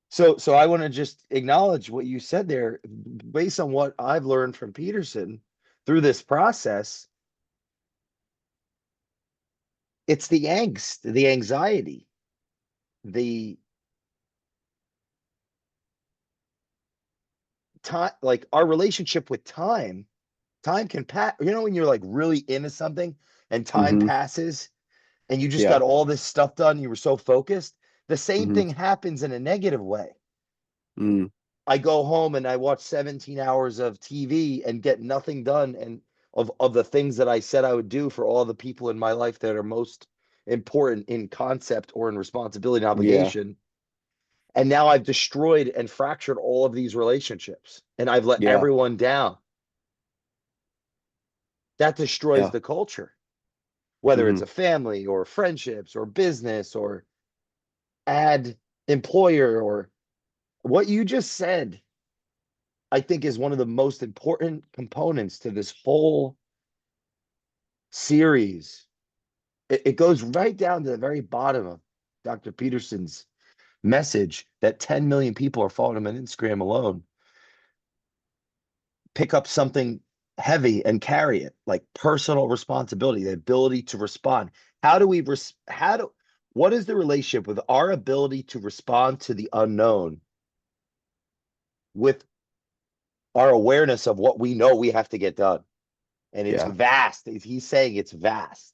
So I want to just acknowledge what you said there, based on what I've learned from Peterson through this process. It's the angst, the anxiety, the time, like our relationship with time. Time can pass, when you're like really into something and time Hmm. passes and you just Yeah. got all this stuff done, you were so focused. The same Hmm. thing happens in a negative way. Mm. I go home and I watch 17 hours of TV and get nothing done, and of the things that I said I would do for all the people in my life that are most important in concept or in responsibility and Yeah. obligation. And now I've destroyed and fractured all of these relationships and I've let Yeah. everyone down. That destroys Yeah. the culture, whether Hmm. it's a family or friendships or business or ad employer or what you just said. I think is one of the most important components to this whole series. It goes right down to the very bottom of Dr. Peterson's message that 10 million people are following him on Instagram alone. Pick up something heavy and carry it, like personal responsibility, the ability to respond. How do we, what is the relationship with our ability to respond to the unknown with our awareness of what we know we have to get done? And it's Yeah. vast. He's saying it's vast.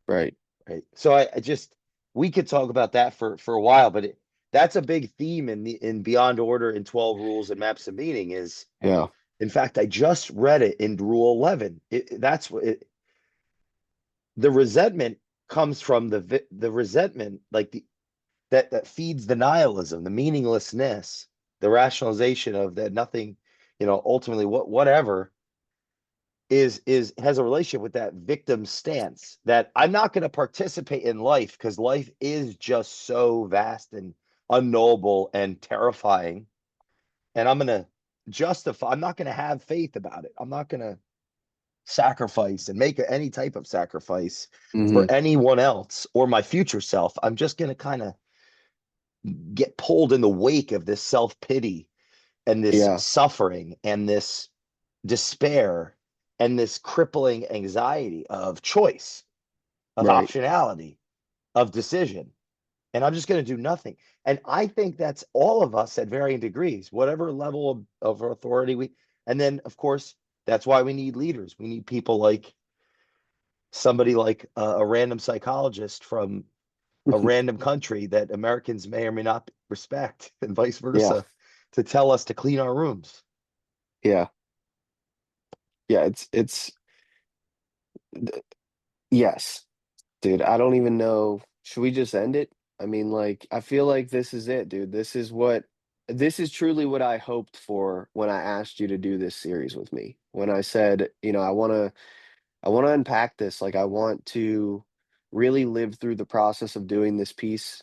Right. Right. So I just we could talk about that for a while, but that's a big theme in Beyond Order and 12 Rules and Maps of Meaning is, Yeah. in fact, I just read it in Rule 11. That's what the resentment comes from the resentment, like that feeds the nihilism, the meaninglessness, the rationalization of that nothing, ultimately whatever is has a relationship with that victim stance that I'm not going to participate in life because life is just so vast and unknowable and terrifying. And I'm going to I'm not going to have faith about it. I'm not going to sacrifice and make any type of sacrifice Hmm. for anyone else or my future self. I'm just going to kind of get pulled in the wake of this self pity and this Yeah. suffering and this despair and this crippling anxiety of choice, of Right. optionality, of decision. And I'm just going to do nothing. And I think that's all of us at varying degrees, whatever level of authority we, and then of course, that's why we need leaders. We need people like somebody like a random psychologist from a random country that Americans may or may not respect, and vice Yeah. versa, to tell us to clean our rooms. Yeah. Yeah. It's yes, dude. I don't even know. Should we just end it? I mean, like, I feel like this is it, dude. This is truly what I hoped for when I asked you to do this series with me. When I said, I want to unpack this. Like, I want to really live through the process of doing this piece.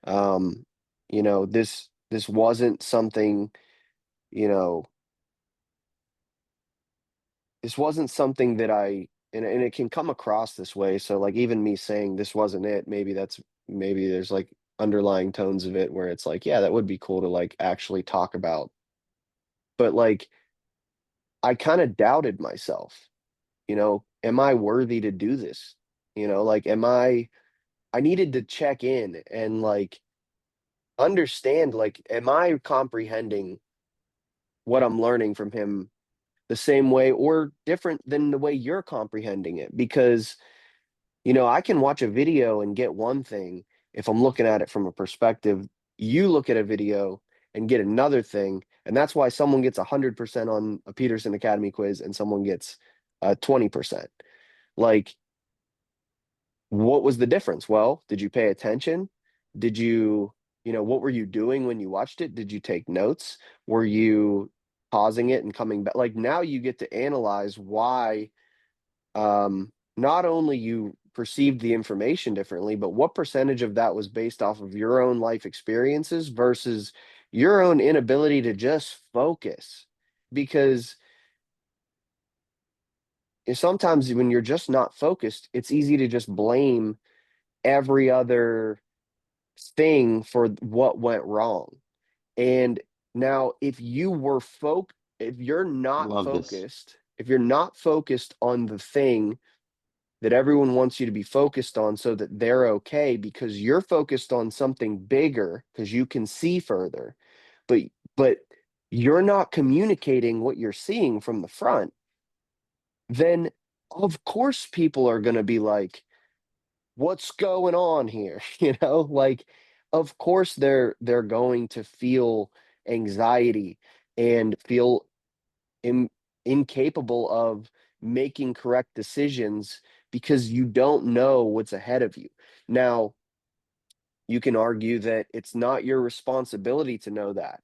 Um, this wasn't something, you know, this wasn't something that and it can come across this way. So like even me saying this wasn't it, maybe there's like underlying tones of it where it's like, yeah, that would be cool to like actually talk about. But like I kind of doubted myself, am I worthy to do this? Like I needed to check in and like understand like am I comprehending what I'm learning from him the same way or different than the way you're comprehending it? Because I can watch a video and get one thing if I'm looking at it from a perspective. You look at a video and get another thing, and that's why someone gets 100% on a Peterson Academy quiz and someone gets 20%. Like, what was the difference? Well, did you pay attention? Did you, what were you doing when you watched it? Did you take notes? Were you pausing it and coming back? Like now you get to analyze why not only you perceived the information differently, but what percentage of that was based off of your own life experiences versus your own inability to just focus? Because sometimes when you're just not focused, it's easy to just blame every other thing for what went wrong. And now if you're not Love this. focused, if you're not focused on the thing that everyone wants you to be focused on so that they're okay because you're focused on something bigger because you can see further, but but you're not communicating what you're seeing from the front, then of course people are going to be like, what's going on here? Like, of course they're going to feel anxiety and feel in, incapable of making correct decisions because you don't know what's ahead of you. Now, you can argue that it's not your responsibility to know that,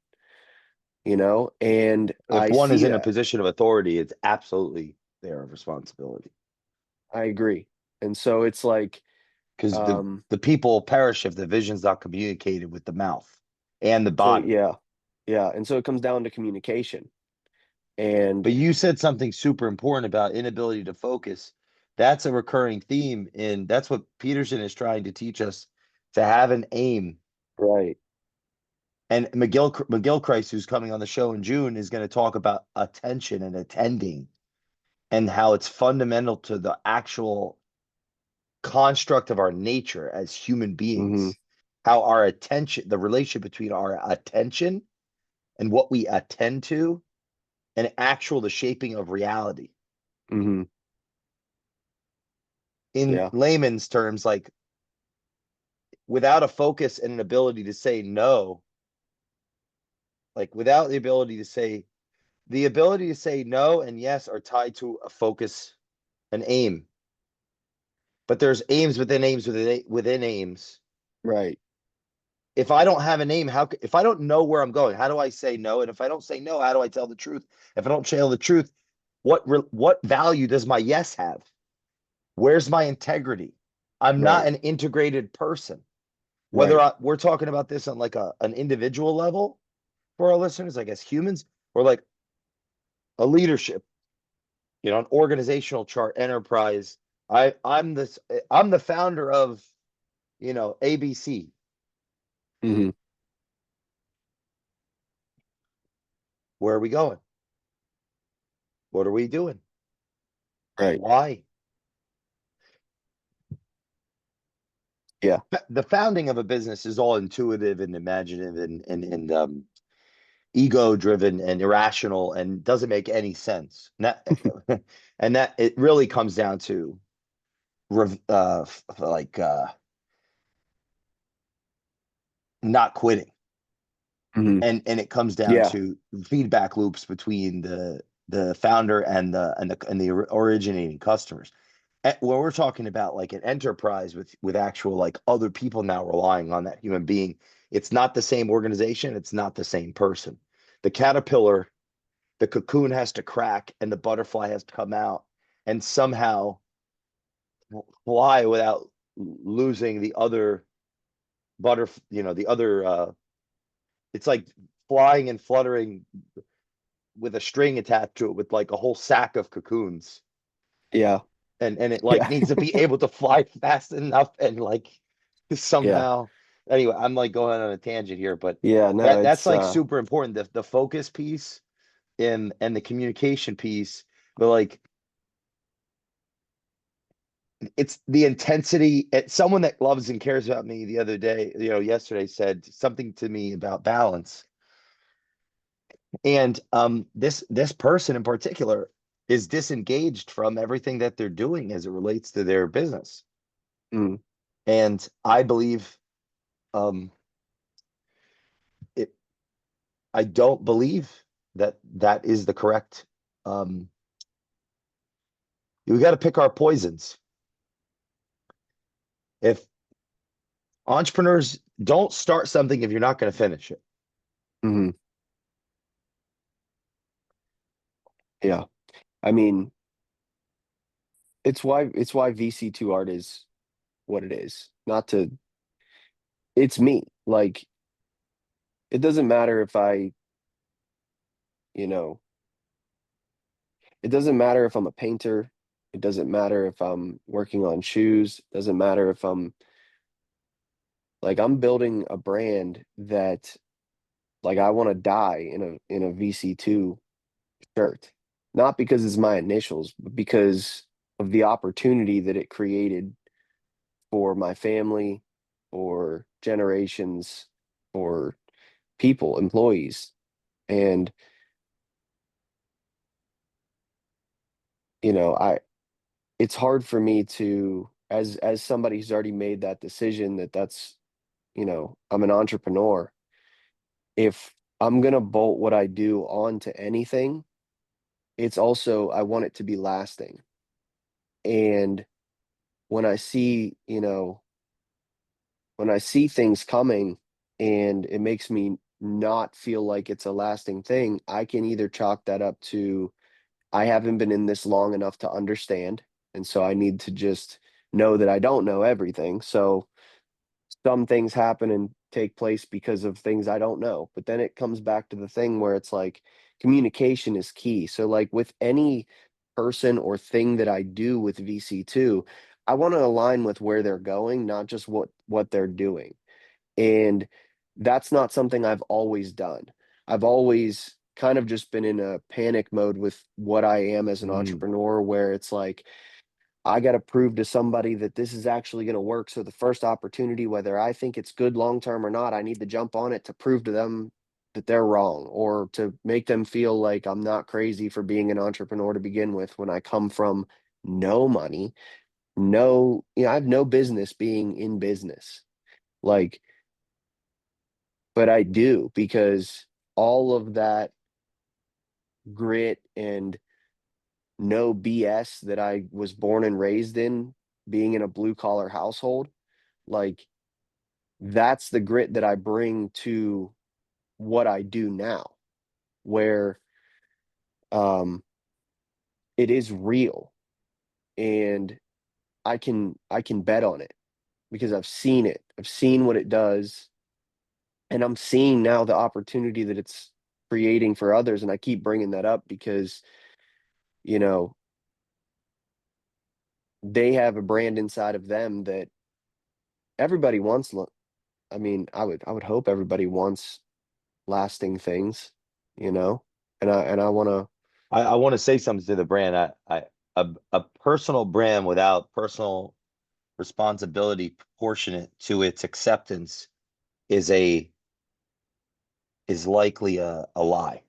and If I one is see in a that. position of authority, it's absolutely their responsibility. I agree. And so it's like, Because um, the people perish if the vision's not communicated with the mouth and the so body. yeah, yeah. And so it comes down to communication. And But you said something super important about inability to focus. That's a recurring theme, and that's what Peterson is trying to teach us, to have an aim. right. And McGilchrist, who's coming on the show in June, is going to talk about attention and attending and how it's fundamental to the actual construct of our nature as human Hmm. beings. How our attention, the relationship between our attention and what we attend to, and actual the shaping of reality. Hmm. In Yeah. layman's terms, like without a focus and an ability to say no, like without the ability to say no and yes are tied to a focus, an aim. But there's aims within aims within aims. Right. If I don't have an aim, if I don't know where I'm going, how do I say no? And if I don't say no, how do I tell the truth? If I don't tell the truth, what value does my yes have? Where's my integrity? I'm not Right. an integrated person. Right. We're talking about this on like an individual level for our listeners, like as humans, or like a leadership, an organizational chart, enterprise. I'm the founder of, ABC. Hmm. Where are we going? What are we doing? Right. Why? Yeah. The founding of a business is all intuitive and imaginative and ego driven and irrational and doesn't make any sense. And that it really comes down to like not quitting. Hmm. And it comes down Yeah. to feedback loops between the founder and the originating customers. When we're talking about like an enterprise with actual like other people now relying on that human being, it's not the same organization, it's not the same person. The caterpillar, the cocoon has to crack and the butterfly has to come out and somehow fly without losing the other the other it's like flying and fluttering with a string attached to it with like a whole sack of cocoons. Yeah. And it like Yeah. needs to be able to fly fast enough and like Yeah. somehow. Anyway, I'm like going on a tangent here, but Yeah. No, that's it's like super important, the focus piece and the communication piece. But like it's the intensity. Someone that loves and cares about me the other day, yesterday, said something to me about balance. And this person in particular is disengaged from everything that they're doing as it relates to their business. mm, And I believe um it I don't believe that that is the correct. um we got to pick our poisons. If entrepreneurs don't start something if you're not going to finish it. mhm. Yeah. I mean, it's why VC2 art is what it is. Not to It's me. Like it doesn't matter if you know, it doesn't matter if I'm a painter. It doesn't matter if I'm working on shoes. It doesn't matter if I'm building a brand that like I want to die in a VC2 shirt. Not because it's my initials, but because of the opportunity that it created for my family, for generations, for people, employees. And, you know, it's hard for me to, as somebody who's already made that decision I'm an entrepreneur. If I'm gonna bolt what I do onto anything, it's also I want it to be lasting. And when I see, when I see things coming and it makes me not feel like it's a lasting thing, I can either chalk that up to I haven't been in this long enough to understand. And so I need to just know that I don't know everything. So some things happen and take place because of things I don't know. But then it comes back to the thing where it's like communication is key. So like with any person or thing that I do with VC2, I want to align with where they're going, not just what they're doing. And that's not something I've always done. I've always kind of just been in a panic mode with what I am as an Mm. entrepreneur, where it's like, I got to prove to somebody that this is actually going to work. So the first opportunity, whether I think it's good long term or not, I need to jump on it to prove to them that they're wrong or to make them feel like I'm not crazy for being an entrepreneur to begin with when I come from no money, I have no business being in business. Like, but I do because all of that grit and no BS that I was born and raised in, being in a blue collar household, like that's the grit that I bring to what I do now, where um it is real and I can bet on it because I've seen it. I've seen what it does and I'm seeing now the opportunity that it's creating for others and I keep bringing that up because you know they have a brand inside of them that everybody wants. I mean, I would hope everybody wants lasting things, you know, and I want to. I want to say something to the brand. A personal brand without personal responsibility proportionate to its acceptance is a is likely a lie.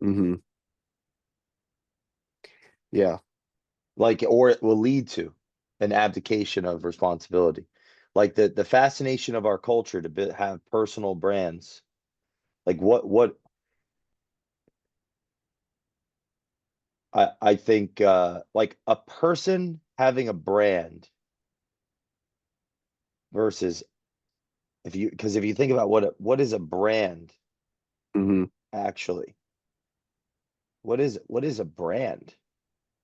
Hmm. Yeah, Like, or it will lead to an abdication of responsibility. Like the fascination of our culture to have personal brands. Like what I think like a person having a brand versus if you because if you think about what is a brand hmm, actually, what is a brand?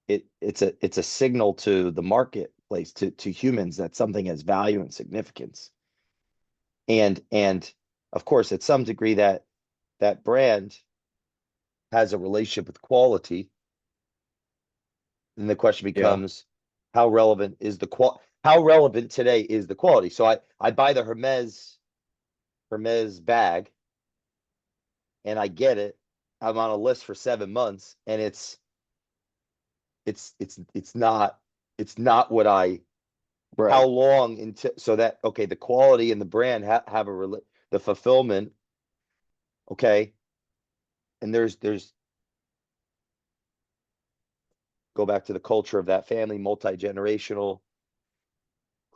It's a signal to the marketplace to humans that something has value and significance. And of course, at some degree that brand has a relationship with quality. Then the question yeah, becomes how relevant today is the quality? So I buy the Hermes bag and I get it. I'm on a list for 7 months and it's not what I how right, long until so that okay the quality and the brand have the fulfillment, okay, and there's go back to the culture of that family, multi-generational,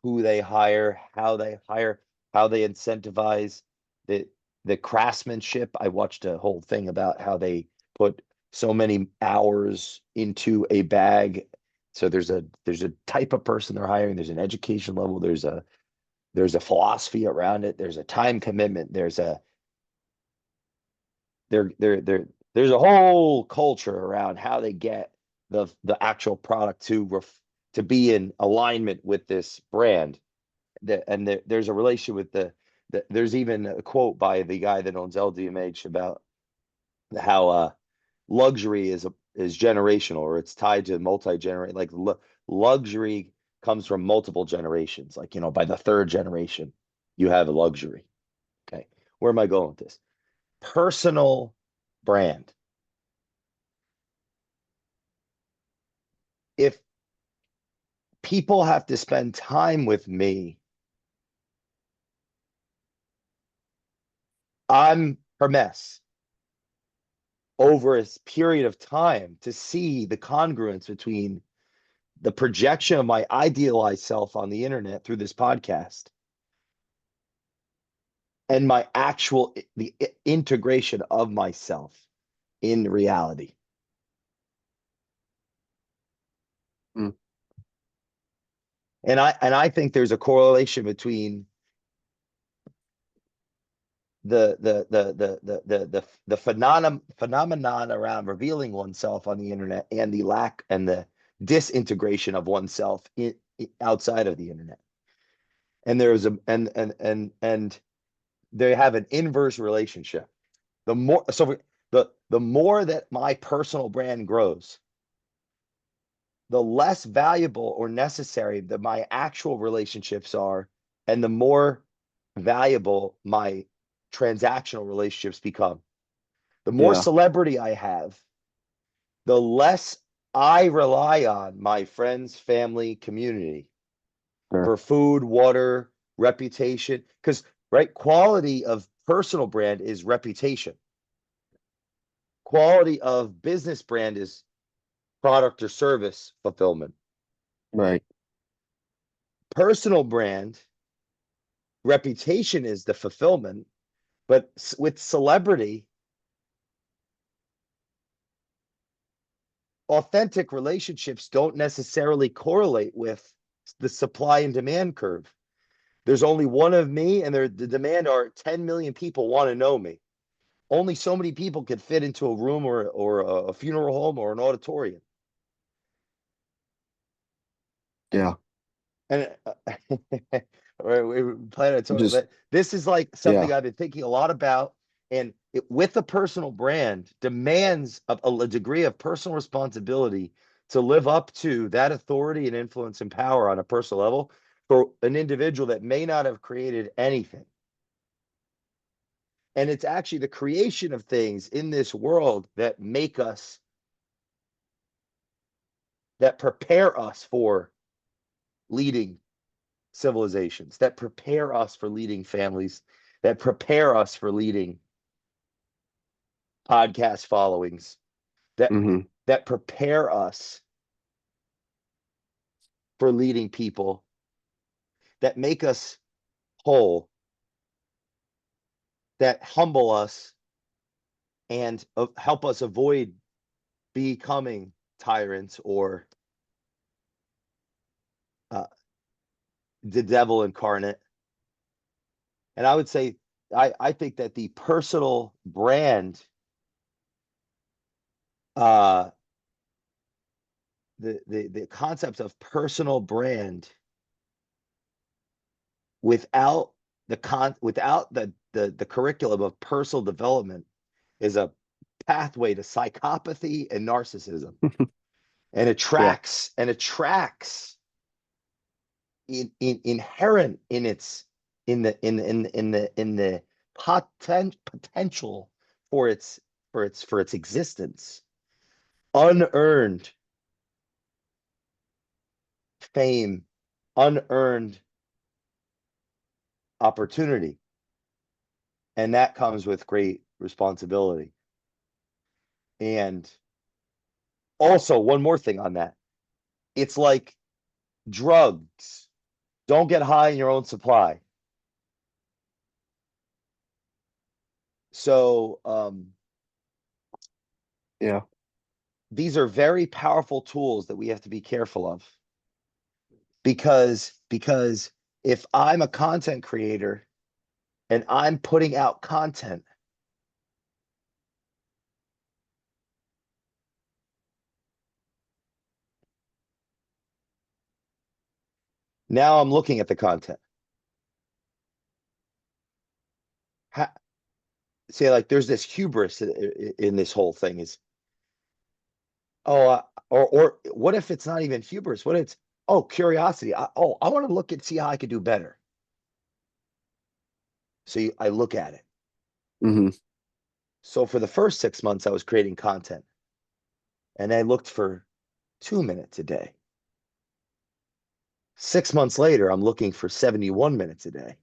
who they hire, how they incentivize the the craftsmanship. I watched a whole thing about how they put so many hours into a bag. So there's a type of person they're hiring, there's an education level, there's a philosophy around it, there's a time commitment, there's a whole culture around how they get the actual product to to be in alignment with this brand. There's a relation with there's even a quote by the guy that owns LDMH about how luxury is generational, or it's tied to multi-generate, like luxury comes from multiple generations. Like, by the third generation, you have a luxury. Okay. Where am I going with this? Personal brand. If people have to spend time with me, I'm Hermes over a period of time to see the congruence between the projection of my idealized self on the internet through this podcast and my actual the integration of myself in reality. Mm. And I think there's a correlation between the phenomenon around revealing oneself on the internet and the lack and the disintegration of oneself outside of the internet. And there's a and they have an inverse relationship. The more that my personal brand grows, the less valuable or necessary that my actual relationships are, and the more valuable my transactional relationships become. The more Yeah. celebrity I have, the less I rely on my friends, family, community Sure. for food, water, reputation. Because, right, quality of personal brand is reputation. Quality of business brand is product or service fulfillment. Right. Personal brand, reputation is the fulfillment. But with celebrity, authentic relationships don't necessarily correlate with the supply and demand curve. There's only one of me, and the demand are 10 million people want to know me. Only so many people could fit into a room or a funeral home or an auditorium. Yeah. And we plan on talking, Just but this is like something yeah. I've been thinking a lot about. And with a personal brand, demands a degree of personal responsibility to live up to that authority and influence and power on a personal level for an individual that may not have created anything. And it's actually the creation of things in this world that make us, that prepare us for leading civilizations, that prepare us for leading families, that prepare us for leading podcast followings, that Hmm. that prepare us for leading people, that make us whole, that humble us and help us avoid becoming tyrants or uh, the devil incarnate. And I would say, I think that the personal brand, uh, the concept of personal brand without the curriculum of personal development is a pathway to psychopathy and narcissism, and Yeah. attracts inherent in its in the potential for its existence, unearned fame, unearned opportunity, and that comes with great responsibility. And also, one more thing on that, it's like drugs. Don't get high in your own supply. So Yeah. these are very powerful tools that we have to be careful of, because if I'm a content creator and I'm putting out content, Now I'm looking at the content. Ha Say like there's this hubris in this whole thing is, oh, or what if it's not even hubris? What if it's, oh, curiosity. I want to look and see how I could do better. So I look at it. Mm-hmm. So for the first 6 months, I was creating content and I looked for 2 minutes a day. 6 months later, I'm looking for 71 minutes a day.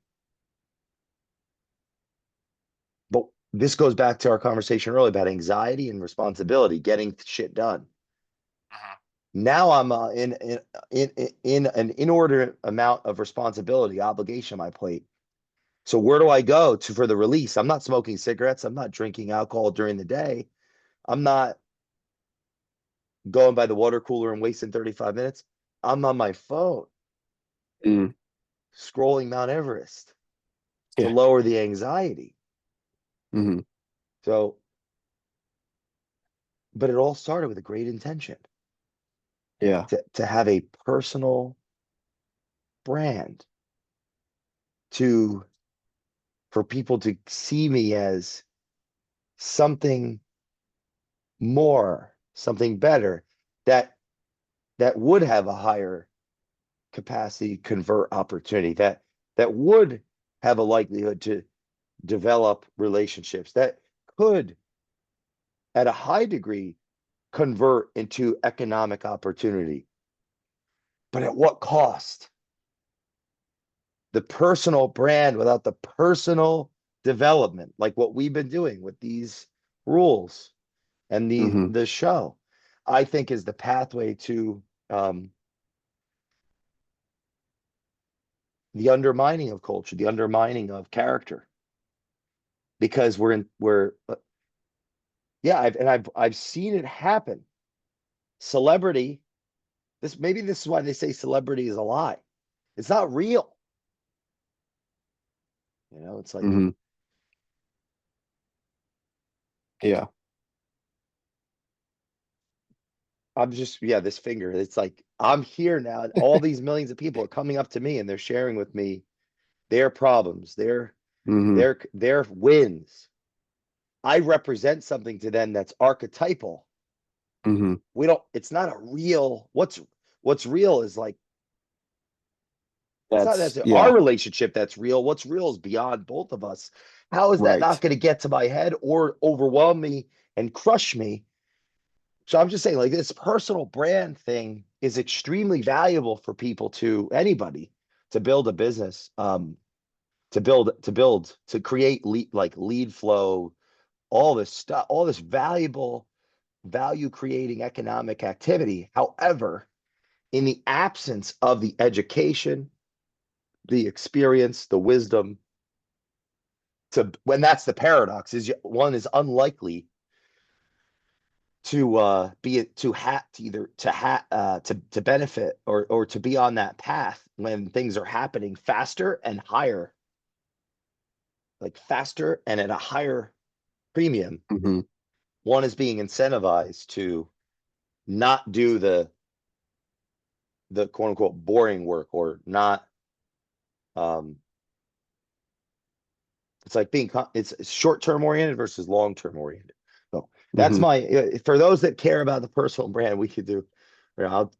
But this goes back to our conversation earlier about anxiety and responsibility, getting shit done. Now I'm in an inordinate amount of responsibility, obligation on my plate. So where do I go to for the release? I'm not smoking cigarettes. I'm not drinking alcohol during the day. I'm not going by the water cooler and wasting 35 minutes. I'm on my phone Mm. scrolling Mount Everest to Yeah. lower the anxiety. Mm-hmm. So, but it all started with a great intention Yeah. to have a personal brand, to for people to see me as something more, something better, that would have a higher capacity convert opportunity, that would have a likelihood to develop relationships, that could at a high degree convert into economic opportunity. But at what cost? The personal brand without the personal development, like what we've been doing with these rules and Mm-hmm. the show, I think is the pathway to the undermining of culture, the undermining of character, because we're yeah, I've seen it happen. Celebrity, this is why they say celebrity is a lie. It's not real. It's like Mm-hmm. Yeah. I'm just, yeah, this finger. It's like I'm here now, and all these millions of people are coming up to me and they're sharing with me their problems, Mm-hmm. their wins. I represent something to them that's archetypal. Mm-hmm. We don't, it's not a real, what's real is like, it's not That's necessarily our yeah. relationship that's real. What's real is beyond both of us. How is that not Right. going to get to my head or overwhelm me and crush me? So I'm just saying, like, this personal brand thing is extremely valuable for people, to anybody, to build a business, to create lead flow, all this stuff, all this valuable value creating economic activity. However, in the absence of the education, the experience, the wisdom, to when that's the paradox, is one is unlikely to be to hat to either to hat to benefit or to be on that path when things are happening faster and higher, like faster and at a higher premium. Mm-hmm. One is being incentivized to not do the quote unquote boring work, or not um it's like being it's short term oriented versus long term oriented. So that's Mm-hmm. my for those that care about the personal brand, we could do, I'll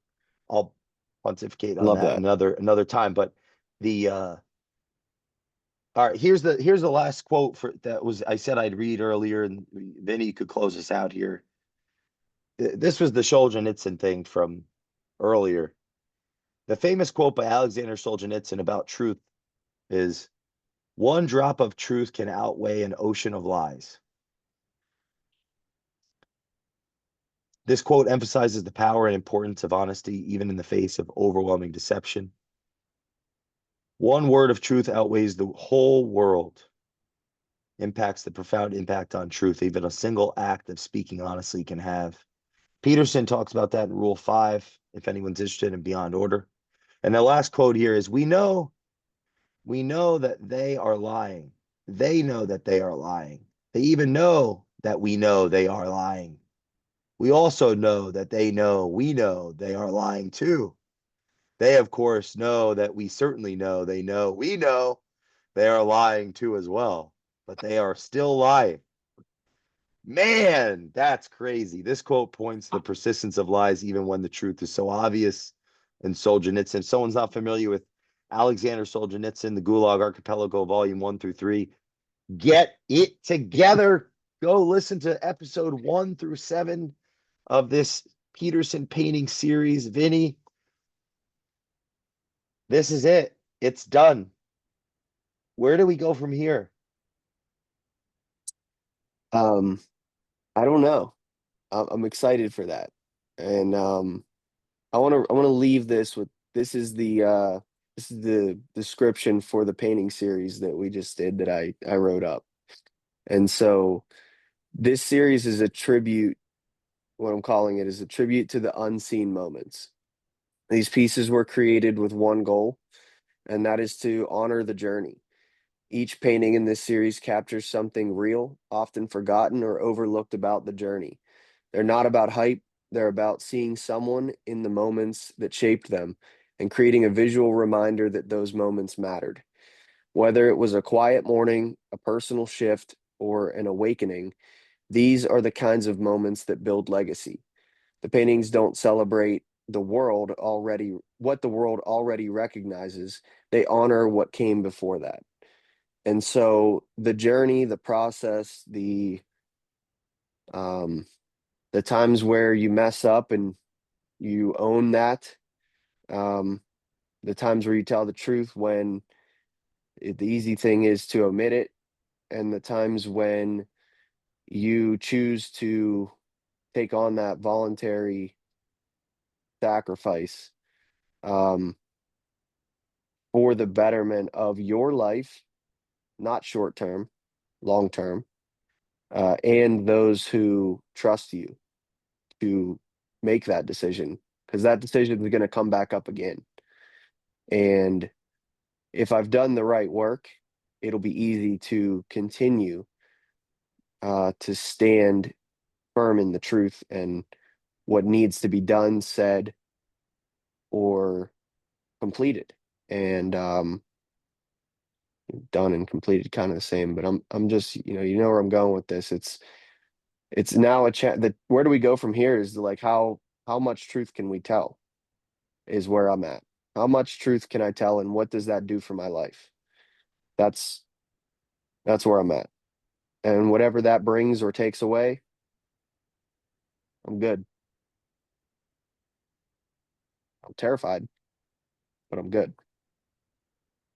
pontificate on Love that that. another time. But the all right, here's the last quote for that was I said I'd read earlier, and Vinny could close us out here. This was the Solzhenitsyn thing from earlier. The famous quote by Alexander Solzhenitsyn about truth is, one drop of truth can outweigh an ocean of lies. This quote emphasizes the power and importance of honesty, even in the face of overwhelming deception. One word of truth outweighs the whole world, impacts the profound impact on truth even a single act of speaking honestly can have. Peterson talks about that in Rule 5, if anyone's interested in Beyond Order. And the last quote here is, we know that they are lying. They know that they are lying. They even know that we know they are lying. We also know that they know we know they are lying too. They, of course, know that we certainly know they know we know they are lying too as well, but they are still lying. Man, that's crazy. This quote points to the persistence of lies even when the truth is so obvious. And Solzhenitsyn, if someone's not familiar with Alexander Solzhenitsyn, the Gulag Archipelago, Volume 1 through 3, get it together. Go listen to episode 1 through 7 of this Peterson painting series. Vinnie, this is it. It's done. Where do we go from here? Um, I don't know. I'm excited for that. And I want to leave this with this is the description for the painting series that we just did that I wrote up. And so this series is a tribute, what I'm calling it is a tribute to the unseen moments. These pieces were created with one goal, and that is to honor the journey. Each painting in this series captures something real, often forgotten or overlooked about the journey. They're not about hype, they're about seeing someone in the moments that shaped them and creating a visual reminder that those moments mattered. Whether it was a quiet morning, a personal shift, or an awakening, these are the kinds of moments that build legacy. The paintings don't celebrate what the world already recognizes. They honor what came before that. And so the journey, the process, um the times where you mess up and you own that, um the times where you tell the truth when the easy thing is to omit it, and the times when you choose to take on that voluntary sacrifice, um for the betterment of your life, not short term, long term, and those who trust you to make that decision, because that decision is going to come back up again. And if I've done the right work, it'll be easy to continue to stand firm in the truth and what needs to be done, said, or completed. And done and completed kind of the same, but I'm just, you know where I'm going with this. It's now a chat that where do we go from here is like how much truth can we tell is where I'm at. How much truth can I tell and what does that do for my life? That's that's where I'm at. And whatever that brings or takes away, I'm good. I'm terrified, but I'm good.